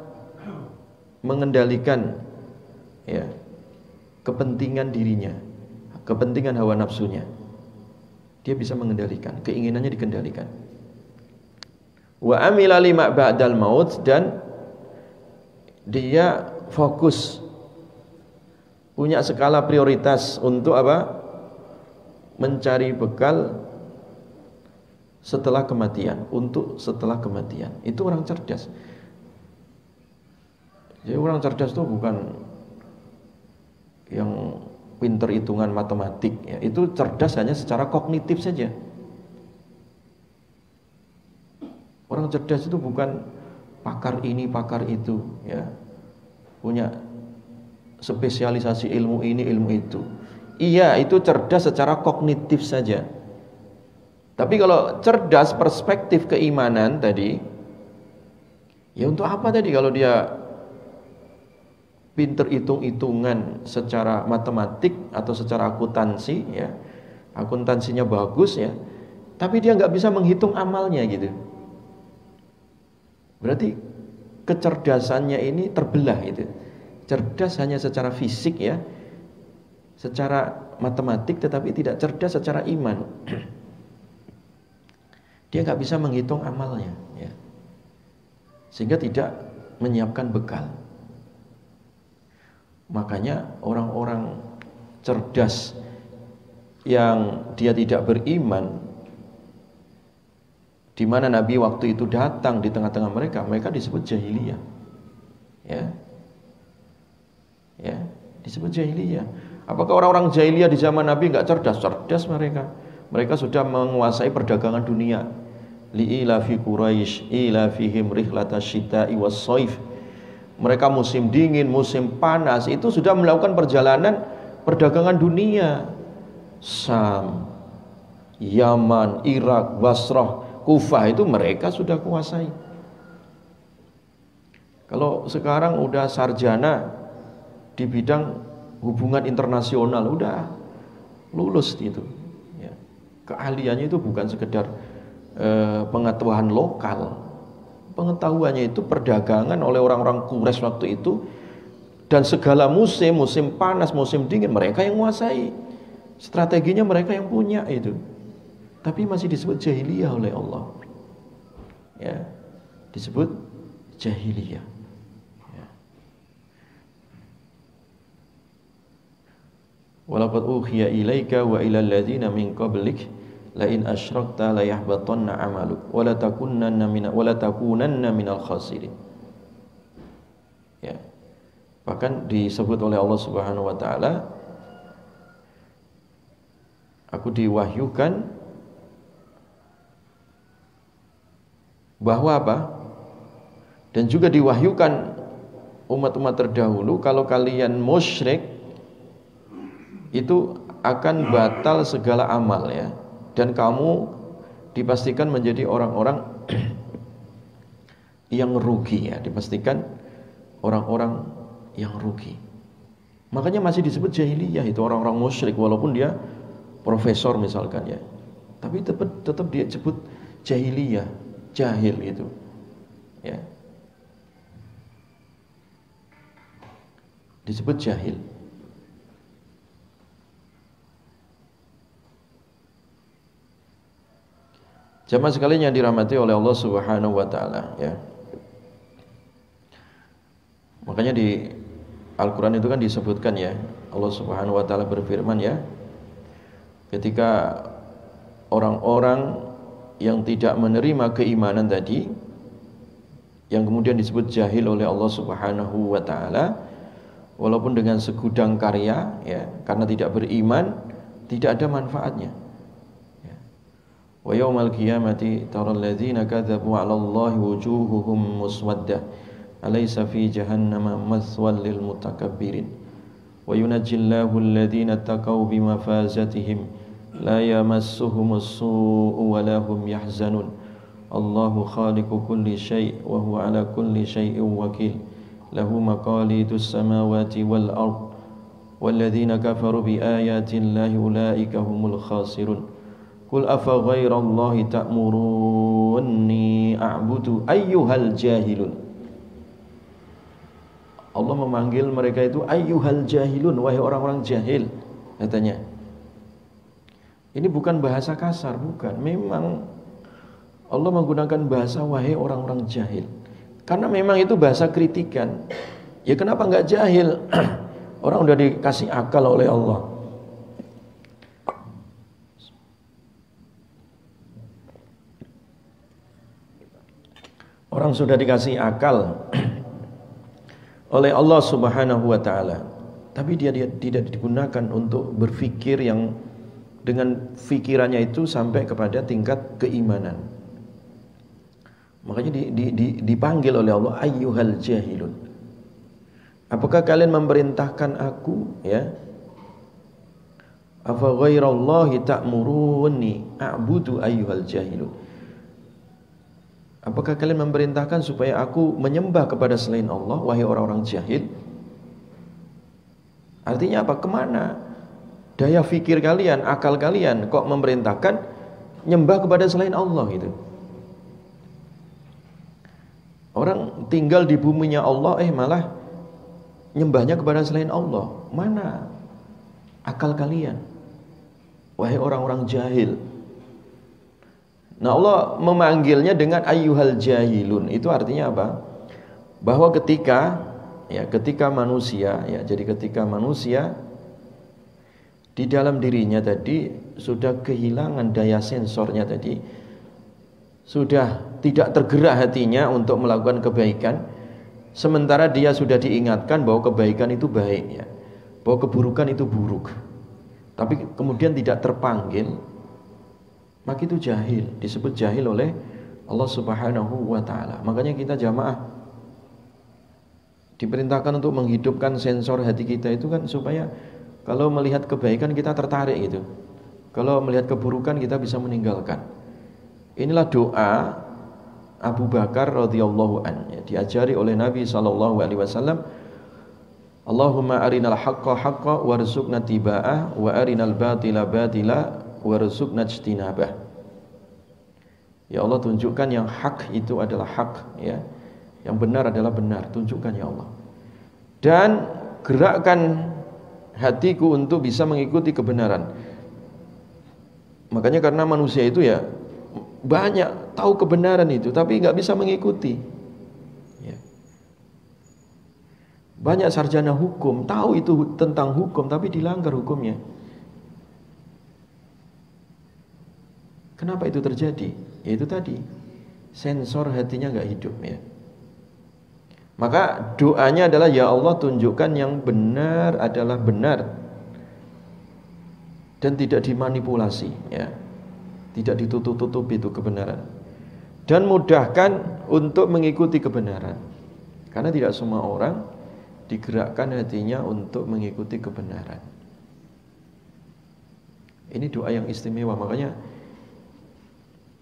mengendalikan ya kepentingan dirinya, kepentingan hawa nafsunya. Dia bisa mengendalikan, keinginannya dikendalikan. Wa amila lima ba'dal maut, dan dia fokus, punya skala prioritas untuk apa? Mencari bekal setelah kematian, untuk setelah kematian. Itu orang cerdas. Jadi orang cerdas itu bukan yang pinter hitungan matematik ya. Itu cerdas hanya secara kognitif saja. Orang cerdas itu bukan pakar ini, pakar itu ya. Punya spesialisasi ilmu ini, ilmu itu. Iya, itu cerdas secara kognitif saja. Tapi kalau cerdas perspektif keimanan tadi, ya untuk apa tadi kalau dia pinter hitung-hitungan secara matematik atau secara akuntansi ya, akuntansinya bagus ya, tapi dia nggak bisa menghitung amalnya gitu. Berarti kecerdasannya ini terbelah itu. Cerdas hanya secara fisik ya, secara matematik, tetapi tidak cerdas secara iman. Dia nggak bisa menghitung amalnya ya, sehingga tidak menyiapkan bekal. Makanya orang-orang cerdas yang dia tidak beriman, di mana Nabi waktu itu datang di tengah-tengah mereka, mereka disebut jahiliyah. Ya, disebut jahiliyah. Apakah orang-orang jahiliyah di zaman Nabi enggak cerdas? Cerdas mereka. Mereka sudah menguasai perdagangan dunia. Li'ilafi Quraisy ilafihim rihlatasyita'i was-shaif. Mereka musim dingin, musim panas itu sudah melakukan perjalanan perdagangan dunia. Syam, Yaman, Irak, Basrah, Kufah itu mereka sudah kuasai. Kalau sekarang udah sarjana di bidang hubungan internasional, udah lulus itu. Ya. Keahliannya itu bukan sekedar pengetahuan lokal. Pengetahuannya itu perdagangan oleh orang-orang Quraisy waktu itu, dan segala musim, musim panas, musim dingin mereka yang menguasai. Strateginya mereka yang punya itu. Tapi masih disebut jahiliyah oleh Allah. Ya, disebut jahiliyah. Ya. Walaqad uhiya ilaika wa ilal ladzina min qablik la in asyrakta la yahbatanna 'amaluk wa la takunanna minal khasirin. Ya. Bahkan disebut oleh Allah Subhanahu wa taala, aku diwahyukan bahwa apa? Dan juga diwahyukan umat-umat terdahulu, kalau kalian musyrik itu akan batal segala amal ya. Dan kamu dipastikan menjadi orang-orang yang rugi ya, dipastikan orang-orang yang rugi. Makanya masih disebut jahiliyah itu orang-orang musyrik walaupun dia profesor misalkan ya. Tapi tetap dia sebut jahiliyah, jahil itu. Ya. Disebut jahil. Jamaah sekalian yang dirahmati oleh Allah Subhanahu wa taala ya. Makanya di Al-Qur'an itu kan disebutkan ya, Allah Subhanahu wa taala berfirman ya, ketika orang-orang yang tidak menerima keimanan tadi, yang kemudian disebut jahil oleh Allah Subhanahu wa taala, walaupun dengan segudang karya ya, karena tidak beriman, tidak ada manfaatnya. Wa yaumal qiyamati taral ladzina kadzabu 'ala Allahi wujuhuhum muswaddah alaysa fi jahannama mathwal lil mutakabbirin wa yunajjillahu alladhina taqaw bimafazatihim la yamassuhumus su'u wa lahum yahzanun Allahu khaliqu kulli syai' wa huwa 'ala kulli syai'in wakil lahu maqalidus samawati wal ard walladzina kafaru bi ayati Allahi ulaika humul khasirun. Qul afa ghairallahi ta'murunni a'budu ayyuhal jahilun. Allah memanggil mereka itu ayyuhal jahilun, wahai orang-orang jahil katanya. Ini bukan bahasa kasar, bukan. Memang Allah menggunakan bahasa wahai orang-orang jahil. Karena memang itu bahasa kritikan. Ya kenapa enggak jahil? Orang udah dikasih akal oleh Allah. Orang sudah dikasih akal oleh Allah Subhanahu wa taala, tapi dia tidak digunakan untuk berpikir yang dengan pikirannya itu sampai kepada tingkat keimanan. Makanya dipanggil oleh Allah ayyuhal jahilun. Apakah kalian memerintahkan aku ya? Afa ghairallahi ta'muruni a'budu ayyuhal jahilun. Apakah kalian memerintahkan supaya aku menyembah kepada selain Allah, wahai orang-orang jahil? Artinya apa? Kemana daya fikir kalian, akal kalian kok memerintahkan nyembah kepada selain Allah gitu? Orang tinggal di buminya Allah, malah nyembahnya kepada selain Allah. Mana akal kalian, wahai orang-orang jahil? Nah, Allah memanggilnya dengan ayyuhal jahilun. Itu artinya apa? Bahwa ketika manusia ya, jadi ketika manusia di dalam dirinya tadi sudah kehilangan daya sensornya tadi, sudah tidak tergerak hatinya untuk melakukan kebaikan, sementara dia sudah diingatkan bahwa kebaikan itu baik ya, bahwa keburukan itu buruk, tapi kemudian tidak terpanggil, maka itu jahil, disebut jahil oleh Allah Subhanahu wa taala. Makanya kita jamaah diperintahkan untuk menghidupkan sensor hati kita itu kan, supaya kalau melihat kebaikan kita tertarik gitu, kalau melihat keburukan kita bisa meninggalkan. Inilah doa Abu Bakar radhiyallahu anhu, diajari oleh Nabi sallallahu alaihi wasallam, Allahumma arinal haqqa haqqa warzuqna tiba'ah wa arinal batila batila warzuqna ijtinabah. Ya Allah, tunjukkan yang hak itu adalah hak ya, yang benar adalah benar, tunjukkan ya Allah. Dan gerakkan hatiku untuk bisa mengikuti kebenaran. Makanya karena manusia itu ya banyak tahu kebenaran itu, tapi nggak bisa mengikuti. Ya. Banyak sarjana hukum tahu itu tentang hukum, tapi dilanggar hukumnya. Kenapa itu terjadi? Ya itu tadi, sensor hatinya nggak hidup ya. Maka doanya adalah, ya Allah, tunjukkan yang benar adalah benar dan tidak dimanipulasi ya. Tidak ditutup-tutupi itu kebenaran, dan mudahkan untuk mengikuti kebenaran, karena tidak semua orang digerakkan hatinya untuk mengikuti kebenaran. Ini doa yang istimewa. Makanya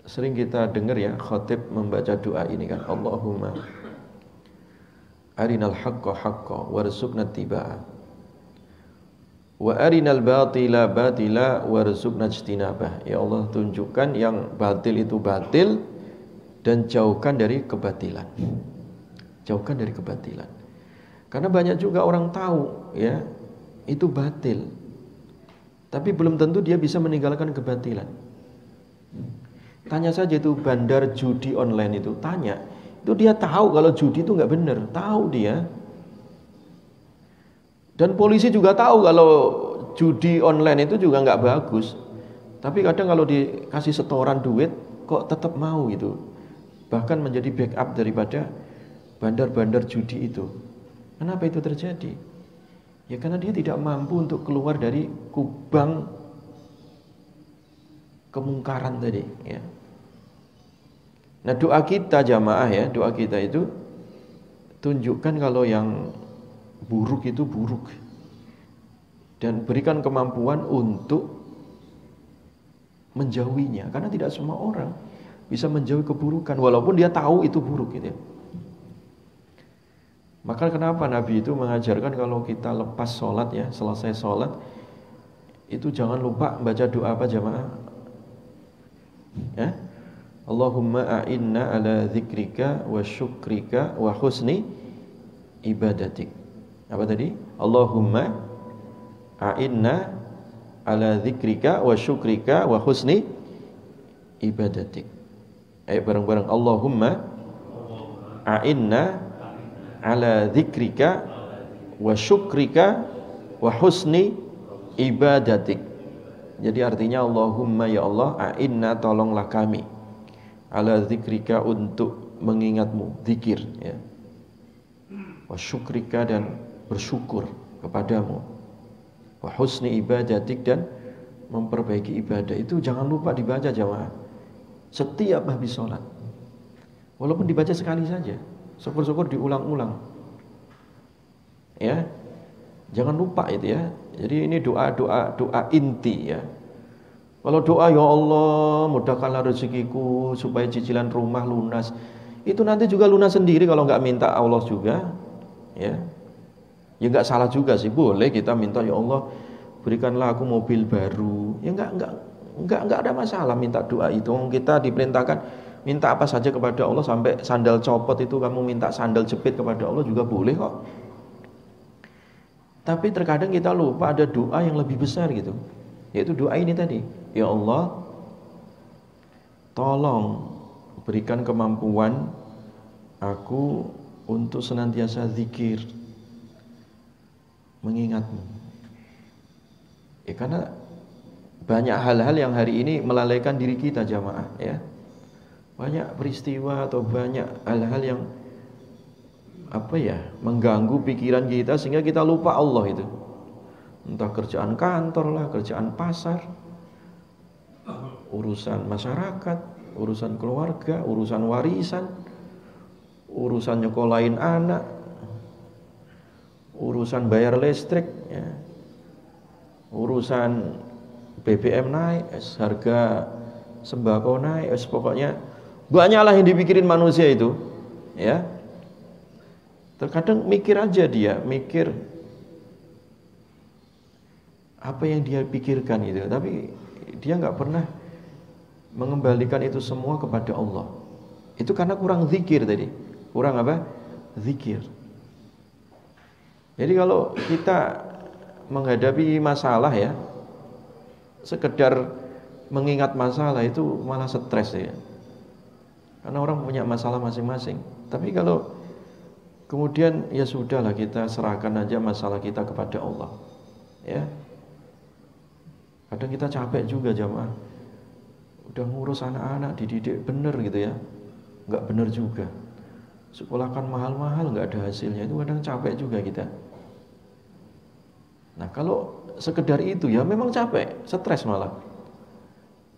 sering kita dengar ya khatib membaca doa ini kan, Allahumma arinal haqqa haqqa warzuqna tiba'ah wa arinal batila batila warzuqna ijtinabah. Ya Allah, tunjukkan yang batil itu batil dan jauhkan dari kebatilan. Jauhkan dari kebatilan. Karena banyak juga orang tahu ya itu batil, tapi belum tentu dia bisa meninggalkan kebatilan. Tanya saja itu bandar judi online itu, tanya. Itu dia tahu kalau judi itu nggak benar, tahu dia. Dan polisi juga tahu kalau judi online itu juga nggak bagus. Tapi kadang kalau dikasih setoran duit kok tetap mau gitu. Bahkan menjadi backup daripada bandar-bandar judi itu. Kenapa itu terjadi? Ya karena dia tidak mampu untuk keluar dari kubang kemungkaran tadi ya. Nah, doa kita jamaah ya, doa kita itu tunjukkan kalau yang buruk itu buruk, dan berikan kemampuan untuk menjauhinya, karena tidak semua orang bisa menjauhi keburukan walaupun dia tahu itu buruk gitu ya. Maka kenapa Nabi itu mengajarkan kalau kita lepas sholat ya, selesai sholat itu jangan lupa baca doa apa jamaah ya, Allahumma a'inna ala dzikrika wa syukrika wa husni ibadatik. Apa tadi? Allahumma a'inna ala dzikrika wa syukrika wa husni ibadatik. Ayo bareng-bareng, Allahumma a'inna ala dzikrika wa syukrika wa husni ibadatik. Jadi artinya Allahumma, ya Allah, a'inna, tolonglah kami, ala dzikrika, untuk mengingatmu, zikir ya, wa syukrika, dan bersyukur kepadamu, wa husni ibadatik, dan memperbaiki ibadah. Itu jangan lupa dibaca jamaah setiap habis sholat, walaupun dibaca sekali saja, syukur-syukur diulang-ulang ya, jangan lupa itu ya. Jadi ini doa inti ya. Kalau doa, ya Allah mudahkanlah rezekiku supaya cicilan rumah lunas, itu nanti juga lunas sendiri kalau nggak minta Allah juga ya. Ya nggak salah juga sih, boleh kita minta, ya Allah berikanlah aku mobil baru, ya nggak ada masalah minta doa itu. Kita diperintahkan minta apa saja kepada Allah, sampai sandal copot itu kamu minta sandal jepit kepada Allah juga boleh kok. Tapi terkadang kita lupa ada doa yang lebih besar gitu, yaitu doa ini tadi, ya Allah tolong berikan kemampuan aku untuk senantiasa zikir, mengingatmu ya, karena banyak hal-hal yang hari ini melalaikan diri kita jamaah ya. banyak peristiwa atau banyak hal-hal yang mengganggu pikiran kita sehingga kita lupa Allah itu. Entah kerjaan kantor lah, kerjaan pasar, urusan masyarakat, urusan keluarga, urusan warisan, urusan nyekolahin anak, urusan bayar listrik, ya, urusan BBM naik, harga sembako naik, pokoknya banyaklah yang dipikirin manusia itu, ya. Terkadang mikir aja dia, mikir apa yang dia pikirkan itu, tapi dia nggak pernah mengembalikan itu semua kepada Allah. Itu karena kurang zikir tadi. Kurang apa? Zikir. Jadi kalau kita menghadapi masalah ya, sekedar mengingat masalah itu malah stres ya. Karena orang punya masalah masing-masing. Tapi kalau kemudian ya sudahlah, kita serahkan aja masalah kita kepada Allah. Ya. Kadang kita capek juga jamaah. Udah ngurus anak-anak, dididik bener gitu ya, nggak bener juga. Sekolahkan mahal-mahal nggak ada hasilnya, itu kadang capek juga kita. Nah kalau sekedar itu ya memang capek, stres malah.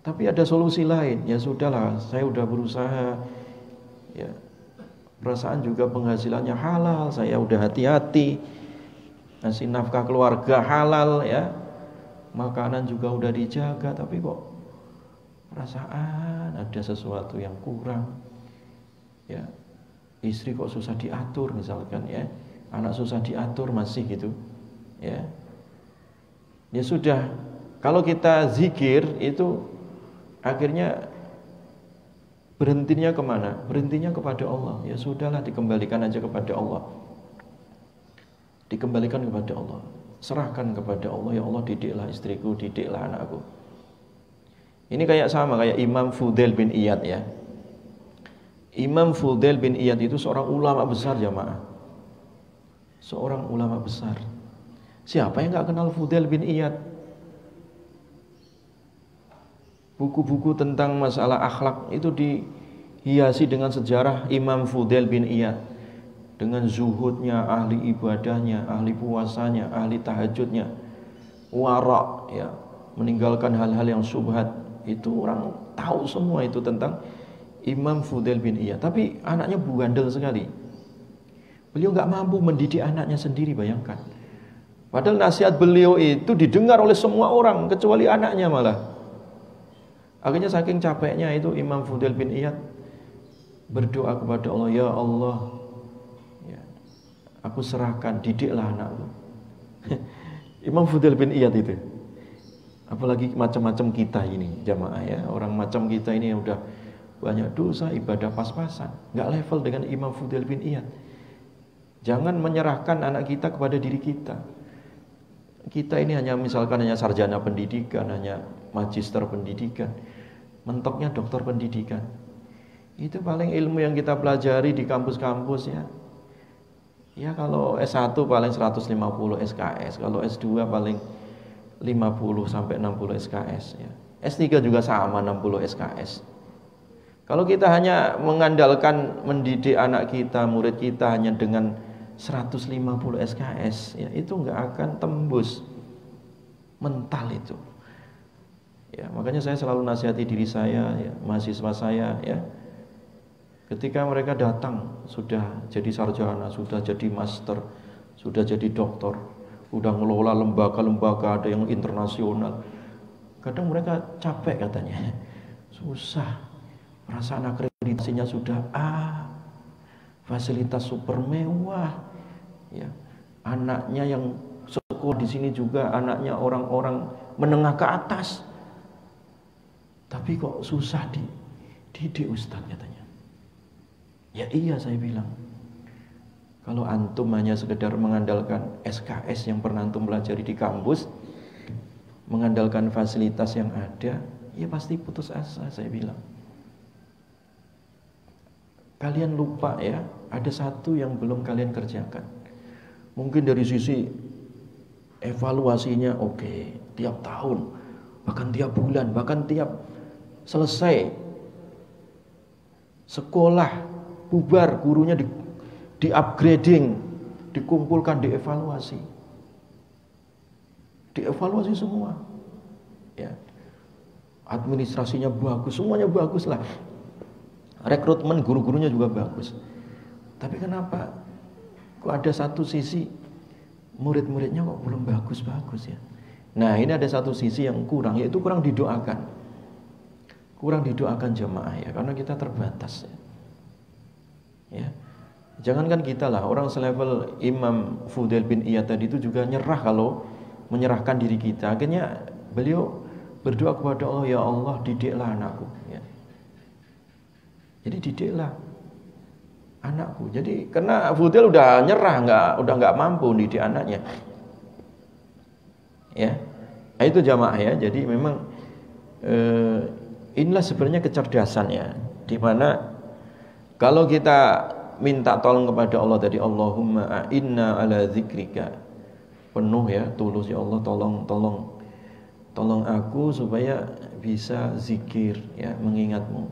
Tapi ada solusi lain. Ya sudahlah, saya udah berusaha. Ya, perasaan juga penghasilannya halal, saya udah hati-hati, ngasih nafkah keluarga halal ya, makanan juga udah dijaga, tapi kok perasaan ada sesuatu yang kurang ya. Istri kok susah diatur misalkan ya, anak susah diatur masih gitu ya. Ya sudah, kalau kita zikir itu akhirnya berhentinya kemana? Berhentinya kepada Allah. Ya sudahlah, dikembalikan aja kepada Allah. Dikembalikan kepada Allah. Serahkan kepada Allah. Ya Allah, didiklah istriku, didiklah anakku. Ini kayak sama kayak Imam Fudail bin Iyad ya. Imam Fudail bin Iyad itu seorang ulama besar jamaah. Seorang ulama besar. Siapa yang gak kenal Fudail bin Iyad? Buku-buku tentang masalah akhlak itu dihiasi dengan sejarah Imam Fudail bin Iyad, dengan zuhudnya, ahli ibadahnya, ahli puasanya, ahli tahajudnya, wara ya, meninggalkan hal-hal yang syubhat. Itu orang tahu semua itu tentang Imam Fudail bin Iyad. Tapi anaknya bandel sekali. Beliau nggak mampu mendidik anaknya sendiri, bayangkan. Padahal nasihat beliau itu didengar oleh semua orang kecuali anaknya malah. Akhirnya saking capeknya itu Imam Fudail bin Iyad berdoa kepada Allah, ya Allah, ya, aku serahkan, didiklah anakku. Imam Fudail bin Iyad itu. Apalagi macam-macam kita ini jamaah ya, orang macam kita ini yang udah banyak dosa, ibadah pas-pasan, nggak level dengan Imam Fudail bin Iyad. Jangan menyerahkan anak kita kepada diri kita. Kita ini hanya misalkan hanya sarjana pendidikan, hanya magister pendidikan, mentoknya doktor pendidikan. Itu paling ilmu yang kita pelajari di kampus-kampus ya. Ya kalau S1 paling 150 SKS, kalau S2 paling 50 sampai 60 SKS ya. S3 juga sama 60 SKS. Kalau kita hanya mengandalkan mendidik anak kita, murid kita hanya dengan 150 SKS ya, itu enggak akan tembus mental itu. Ya, makanya saya selalu nasihati diri saya ya, mahasiswa saya ya. Ketika mereka datang sudah jadi sarjana, sudah jadi master, sudah jadi doktor, sudah ngelola lembaga-lembaga, ada yang internasional. Kadang mereka capek katanya. Susah. Perasaan akreditasinya sudah A, fasilitas super mewah, ya. Anaknya yang sekolah di sini juga anaknya orang-orang menengah ke atas, tapi kok susah dididik Ustadz katanya. Ya iya, saya bilang, kalau antum hanya sekedar mengandalkan SKS yang pernah antum pelajari di kampus, mengandalkan fasilitas yang ada, ya pasti putus asa. Saya bilang, kalian lupa ya, ada satu yang belum kalian kerjakan. Mungkin dari sisi evaluasinya oke, tiap tahun, bahkan tiap bulan, bahkan tiap selesai Sekolah bubar, gurunya di upgrading, dikumpulkan, dievaluasi. Dievaluasi semua. Ya. Administrasinya bagus, semuanya bagus lah. Rekrutmen guru-gurunya juga bagus. Tapi kenapa kok ada satu sisi murid-muridnya kok belum bagus-bagus ya? Nah, ini ada satu sisi yang kurang, yaitu kurang didoakan. Kurang didoakan jamaah ya, karena kita terbatas ya. Ya. Jangankan kita lah, orang selevel Imam Fudail bin Iyad tadi itu juga nyerah kalau menyerahkan diri kita. Akhirnya beliau berdoa kepada Allah, ya Allah didiklah anakku ya. Jadi didiklah anakku. Jadi karena Fudail udah nyerah, udah nggak mampu didik anaknya. Ya. Nah, itu jamaah ya. Jadi memang inilah sebenarnya kecerdasan ya, di mana kalau kita minta tolong kepada Allah tadi, Allahumma a'inna ala zikrika, penuh ya, tulus, ya Allah tolong aku supaya bisa zikir ya, mengingatmu,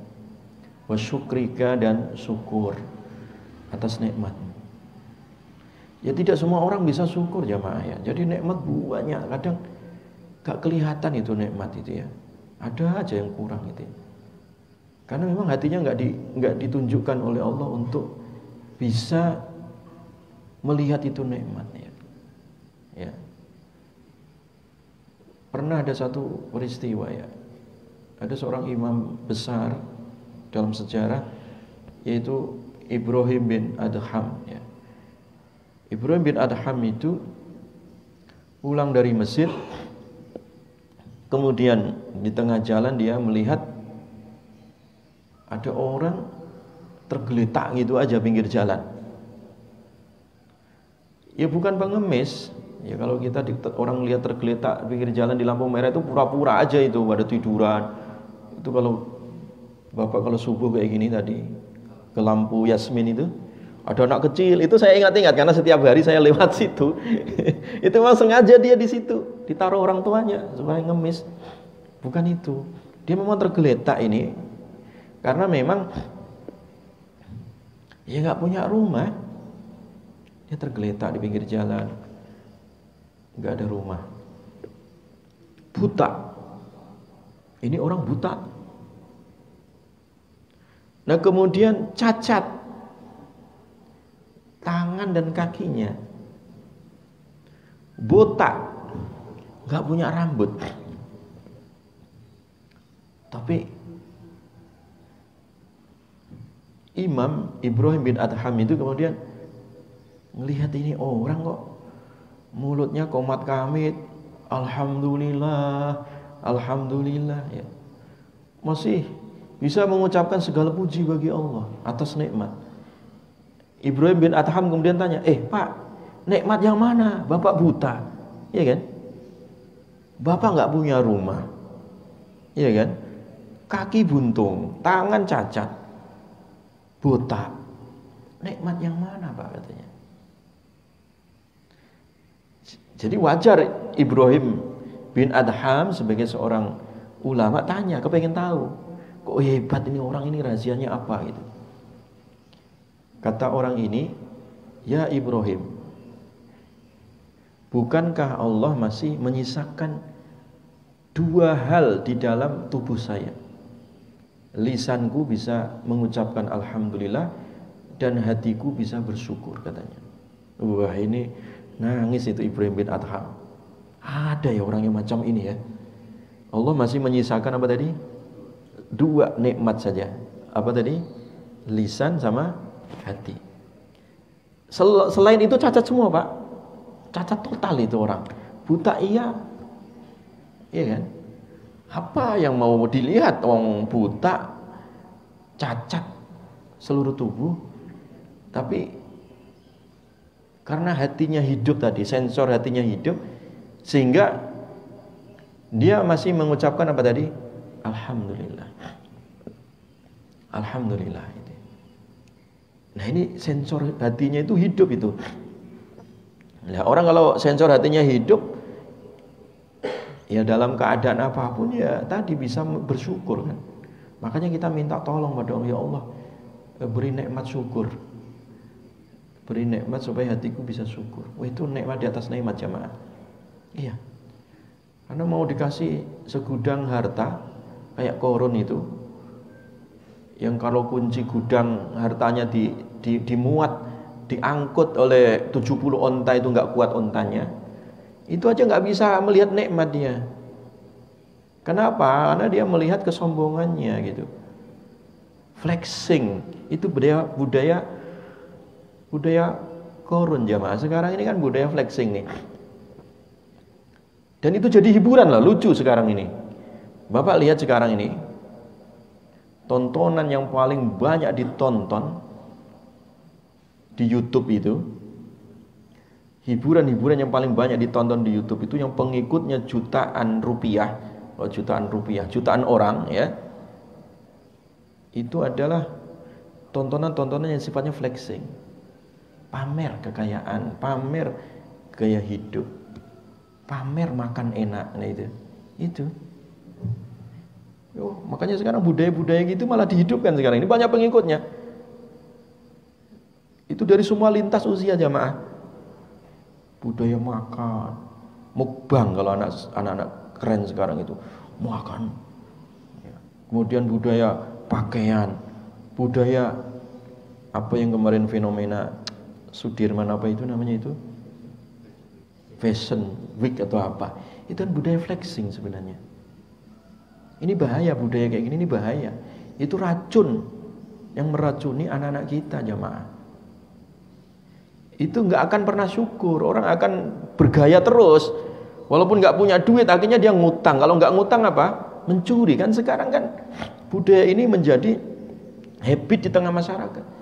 wa syukrika, dan syukur atas nikmatmu. Ya tidak semua orang bisa syukur jamaah ya. Jadi nikmat banyak, kadang gak kelihatan itu nikmat itu ya. Ada aja yang kurang itu. Karena memang hatinya nggak ditunjukkan oleh Allah untuk bisa melihat itu nikmat ya. Ya. Pernah ada satu peristiwa ya. Ada seorang imam besar dalam sejarah, yaitu Ibrahim bin Adham ya. Ibrahim bin Adham itu pulang dari masjid, kemudian di tengah jalan dia melihat ada orang tergeletak gitu aja pinggir jalan. Ya bukan pengemis. Ya kalau kita orang lihat tergeletak pinggir jalan di lampu merah itu pura-pura aja itu, pada tiduran. Itu kalau Bapak kalau subuh kayak gini tadi ke lampu Yasmin itu ada anak kecil, itu saya ingat-ingat karena setiap hari saya lewat situ. Itu memang sengaja dia di situ, ditaruh orang tuanya supaya ngemis. Bukan itu. Dia memang tergeletak ini karena memang ya nggak punya rumah. Dia tergeletak di pinggir jalan, nggak ada rumah. Buta. Ini orang buta. Nah kemudian cacat tangan dan kakinya, botak, nggak punya rambut. Tapi Imam Ibrahim bin Adham itu kemudian melihat ini orang kok mulutnya qomat kamit, alhamdulillah, alhamdulillah ya. Masih bisa mengucapkan segala puji bagi Allah atas nikmat. Ibrahim bin Adham kemudian tanya, Pak, nikmat yang mana? Bapak buta, iya kan? Bapak nggak punya rumah, iya kan? Kaki buntung, tangan cacat, buta. Nikmat yang mana, Pak, katanya? Jadi wajar Ibrahim bin Adham sebagai seorang ulama tanya, kepengen tahu, kok hebat ini orang ini, rahasianya apa gitu. Kata orang ini, ya Ibrahim, bukankah Allah masih menyisakan dua hal di dalam tubuh saya? Lisanku bisa mengucapkan alhamdulillah dan hatiku bisa bersyukur, katanya. Wah, ini nangis itu Ibrahim bin Adham. Ada ya orang yang macam ini ya. Allah masih menyisakan apa tadi? Dua nikmat saja. Apa tadi? Lisan sama hati. Selain itu cacat semua, Pak. Cacat total itu orang. Buta iya. Iya kan? Apa yang mau dilihat? Orang buta, cacat seluruh tubuh. Tapi karena hatinya hidup tadi, sensor hatinya hidup, sehingga dia masih mengucapkan apa tadi? Alhamdulillah. Alhamdulillah. Nah ini sensor hatinya itu hidup itu. Nah, orang kalau sensor hatinya hidup, ya dalam keadaan apapun ya tadi bisa bersyukur kan. Makanya kita minta tolong pada Allah, ya Allah, beri nikmat syukur. Beri nikmat supaya hatiku bisa syukur. Wah, itu nikmat di atas nikmat jamaah. Iya. Karena mau dikasih segudang harta kayak Korun itu, yang kalau kunci gudang hartanya dimuat, diangkut oleh 70 onta itu nggak kuat ontanya, itu aja nggak bisa melihat nikmat dia. Kenapa? Karena dia melihat kesombongannya gitu. Flexing itu budaya Korun jamaah. Sekarang ini kan budaya flexing nih. Dan itu jadi hiburan lah, lucu sekarang ini. Bapak lihat sekarang ini, tontonan yang paling banyak ditonton di YouTube itu, hiburan-hiburan yang paling banyak ditonton di YouTube itu yang pengikutnya jutaan rupiah, jutaan orang ya. Itu adalah tontonan-tontonan yang sifatnya flexing. Pamer kekayaan, pamer gaya hidup, pamer makan enak, nah itu. Makanya sekarang budaya-budaya gitu malah dihidupkan sekarang ini, banyak pengikutnya. Itu dari semua lintas usia jamaah. Budaya makan, mukbang kalau anak-anak keren sekarang itu makan. Kemudian budaya pakaian, budaya apa yang kemarin fenomena Sudirman apa itu namanya itu, fashion week atau apa, itu kan budaya flexing sebenarnya. Ini bahaya, budaya kayak gini ini bahaya. Itu racun yang meracuni anak-anak kita jamaah. Itu nggak akan pernah syukur, orang akan bergaya terus, walaupun nggak punya duit, akhirnya dia ngutang. Kalau nggak ngutang apa? Mencuri. Kan sekarang kan budaya ini menjadi habit di tengah masyarakat.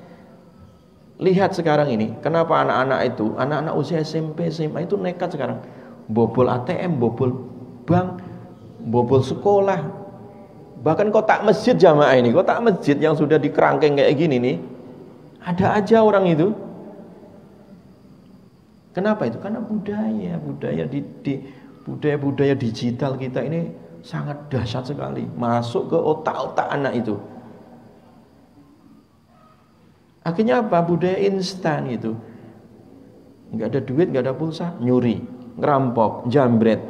Lihat sekarang ini, kenapa anak-anak usia SMP, SMA itu nekat sekarang, bobol ATM, bobol bank, bobol sekolah, bahkan kotak masjid jamaah ini, kotak masjid yang sudah dikerangkeng kayak gini nih, ada aja orang itu. Kenapa itu? Karena budaya digital kita ini sangat dahsyat sekali, masuk ke otak-otak anak itu. Akhirnya apa? Budaya instan itu. Nggak ada duit, nggak ada pulsa, nyuri, ngerampok, jambret.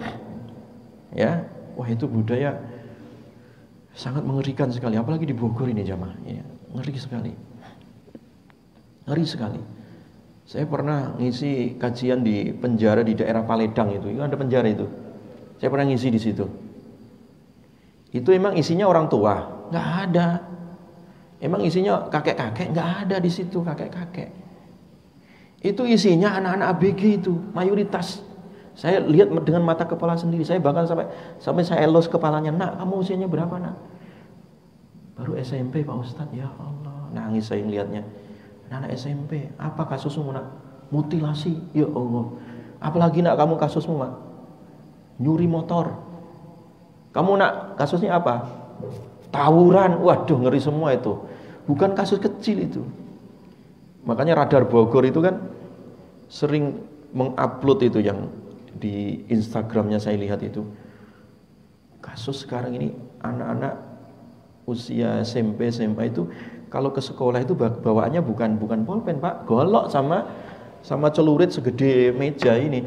Ya, wah itu budaya sangat mengerikan sekali. Apalagi di Bogor ini jamaah, ya, ngeri sekali. Ngeri sekali. Saya pernah ngisi kajian di penjara di daerah Paledang itu ada penjara itu. Saya pernah ngisi di situ. Itu emang isinya orang tua? Nggak ada. Emang isinya kakek-kakek? Nggak ada di situ kakek-kakek. Itu isinya anak-anak ABG itu, mayoritas. Saya lihat dengan mata kepala sendiri. Saya bahkan sampai saya elus kepalanya. Nak, kamu usianya berapa nak? Baru SMP Pak Ustadz. Ya Allah, nangis saya ngelihatnya. Anak SMP, apa kasusmu nak? Mutilasi. Ya Allah. Apalagi nak kamu kasusmu nak? Nyuri motor. Kamu nak kasusnya apa? Tawuran. Waduh, ngeri semua itu. Bukan kasus kecil itu. Makanya Radar Bogor itu kan sering mengupload itu yang di Instagramnya saya lihat itu. Kasus sekarang ini anak-anak usia SMP, SMA itu kalau ke sekolah itu bawaannya bukan pulpen Pak, golok sama celurit segede meja ini.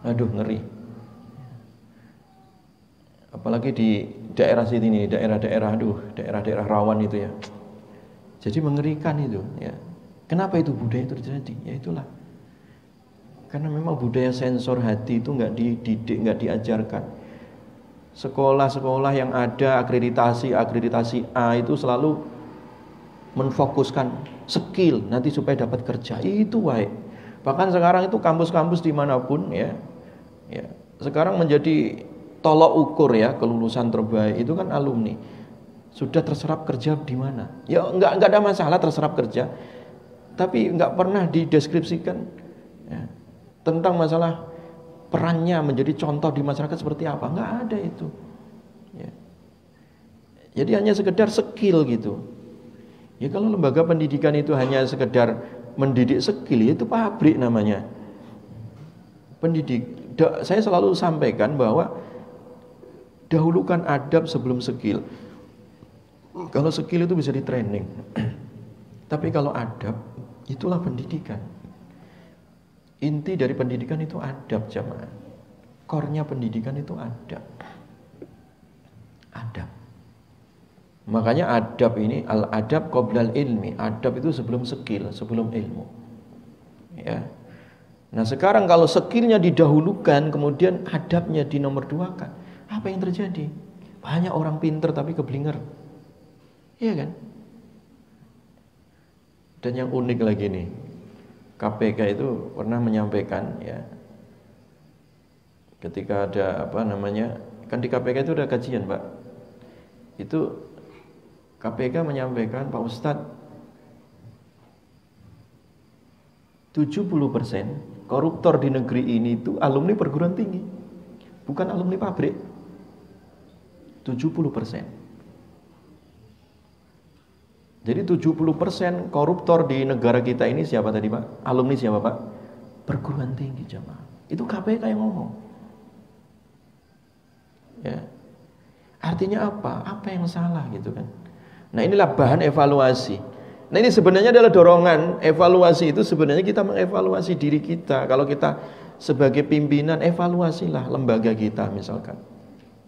Aduh, ngeri. Apalagi di daerah sini nih, daerah-daerah rawan itu ya. Jadi mengerikan itu ya. Kenapa itu budaya itu terjadi? Ya itulah. Karena memang budaya sensor hati itu nggak dididik, nggak diajarkan. Sekolah-sekolah yang ada akreditasi A itu selalu menfokuskan skill nanti supaya dapat kerja. Itu baik. Bahkan sekarang itu kampus-kampus dimanapun ya, sekarang menjadi tolok ukur ya kelulusan terbaik itu kan alumni. Sudah terserap kerja di mana? Ya nggak ada masalah terserap kerja, tapi nggak pernah dideskripsikan ya, tentang masalah perannya menjadi contoh di masyarakat seperti apa. Nggak ada itu ya. Jadi hanya sekedar skill gitu ya. Kalau lembaga pendidikan itu hanya sekedar mendidik skill, itu pabrik namanya. Saya selalu sampaikan bahwa dahulukan adab sebelum skill. Kalau skill itu bisa di training. Tapi kalau adab, itulah pendidikan. Inti dari pendidikan itu adab, jamaah. Core-nya pendidikan itu adab. Adab. Makanya adab ini, al-adab qoblal ilmi. Adab itu sebelum skill, sebelum ilmu. Ya. Nah sekarang kalau skillnya didahulukan, kemudian adabnya dinomor duakan, apa yang terjadi? Banyak orang pinter tapi keblinger. Iya kan? Dan yang unik lagi nih, KPK itu pernah menyampaikan ya, ketika ada apa namanya, kan di KPK itu ada kajian Pak. Itu KPK menyampaikan, Pak Ustadz, 70% koruptor di negeri ini itu alumni perguruan tinggi, bukan alumni pabrik. 70%. Jadi 70% koruptor di negara kita ini siapa tadi Pak? Alumni siapa Pak? Perguruan tinggi, jamaah. Itu KPK yang ngomong. Ya. Artinya apa? Apa yang salah gitu kan? Nah inilah bahan evaluasi. Nah ini sebenarnya adalah dorongan. Evaluasi itu sebenarnya kita mengevaluasi diri kita. Kalau kita sebagai pimpinan, evaluasilah lembaga kita misalkan.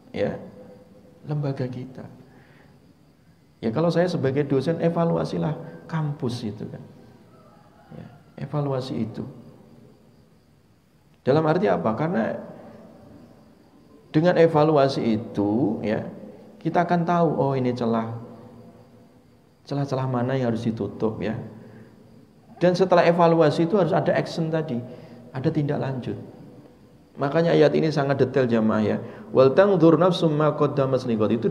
Ya, lembaga kita. Ya kalau saya sebagai dosen, evaluasilah kampus itu kan. Ya, evaluasi itu. Dalam arti apa? Karena dengan evaluasi itu ya, kita akan tahu, oh ini celah-celah mana yang harus ditutup ya. Dan setelah evaluasi itu harus ada action tadi, ada tindak lanjut. Makanya ayat ini sangat detail jamaah ya. Wal tanzur nafsum ma qaddamat liqad, itu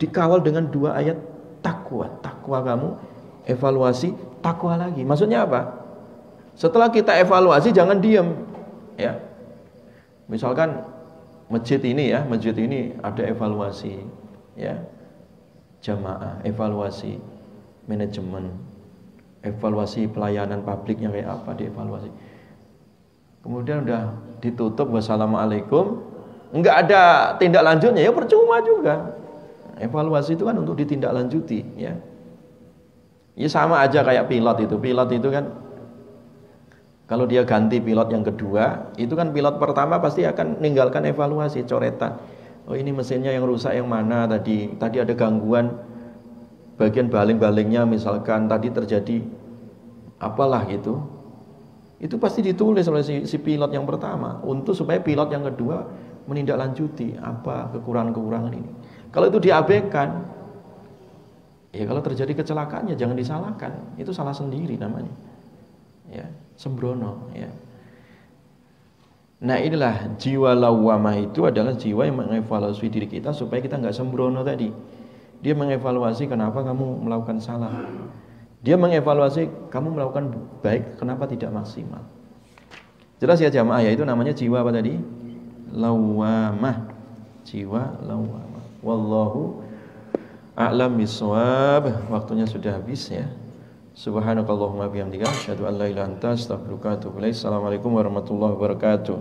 dikawal dengan dua ayat takwa. Takwa kamu, evaluasi, takwa lagi. Maksudnya apa? Setelah kita evaluasi jangan diam ya. Misalkan masjid ini ada evaluasi ya. Jamaah, evaluasi manajemen, evaluasi pelayanan publiknya kayak apa, dievaluasi. Kemudian udah ditutup, wassalamualaikum, enggak ada tindak lanjutnya, ya percuma juga. Evaluasi itu kan untuk ditindaklanjuti ya. Ya sama aja kayak pilot itu. Pilot itu kan kalau dia ganti pilot yang kedua, itu kan pilot pertama pasti akan meninggalkan evaluasi, coretan. Oh ini mesinnya yang rusak yang mana tadi ada gangguan bagian baling-balingnya misalkan, tadi terjadi apalah gitu. Itu pasti ditulis oleh si pilot yang pertama untuk supaya pilot yang kedua menindaklanjuti apa kekurangan-kekurangan ini. Kalau itu diabaikan, ya kalau terjadi kecelakaannya jangan disalahkan, itu salah sendiri namanya. Ya, sembrono ya. Nah inilah jiwa lawamah, itu adalah jiwa yang mengevaluasi diri kita supaya kita nggak sembrono tadi. Dia mengevaluasi kenapa kamu melakukan salah. Dia mengevaluasi kamu melakukan baik, kenapa tidak maksimal. Jelas ya jamaah ya, itu namanya jiwa apa tadi? Lawamah. Jiwa lawamah. Wallahu a'lam bishawab. Waktunya sudah habis ya. Subhanakallahumma bihamdika asyhadu an la ilaha illa anta astaghfiruka wa atubu ilaik. Assalamualaikum warahmatullahi wabarakatuh.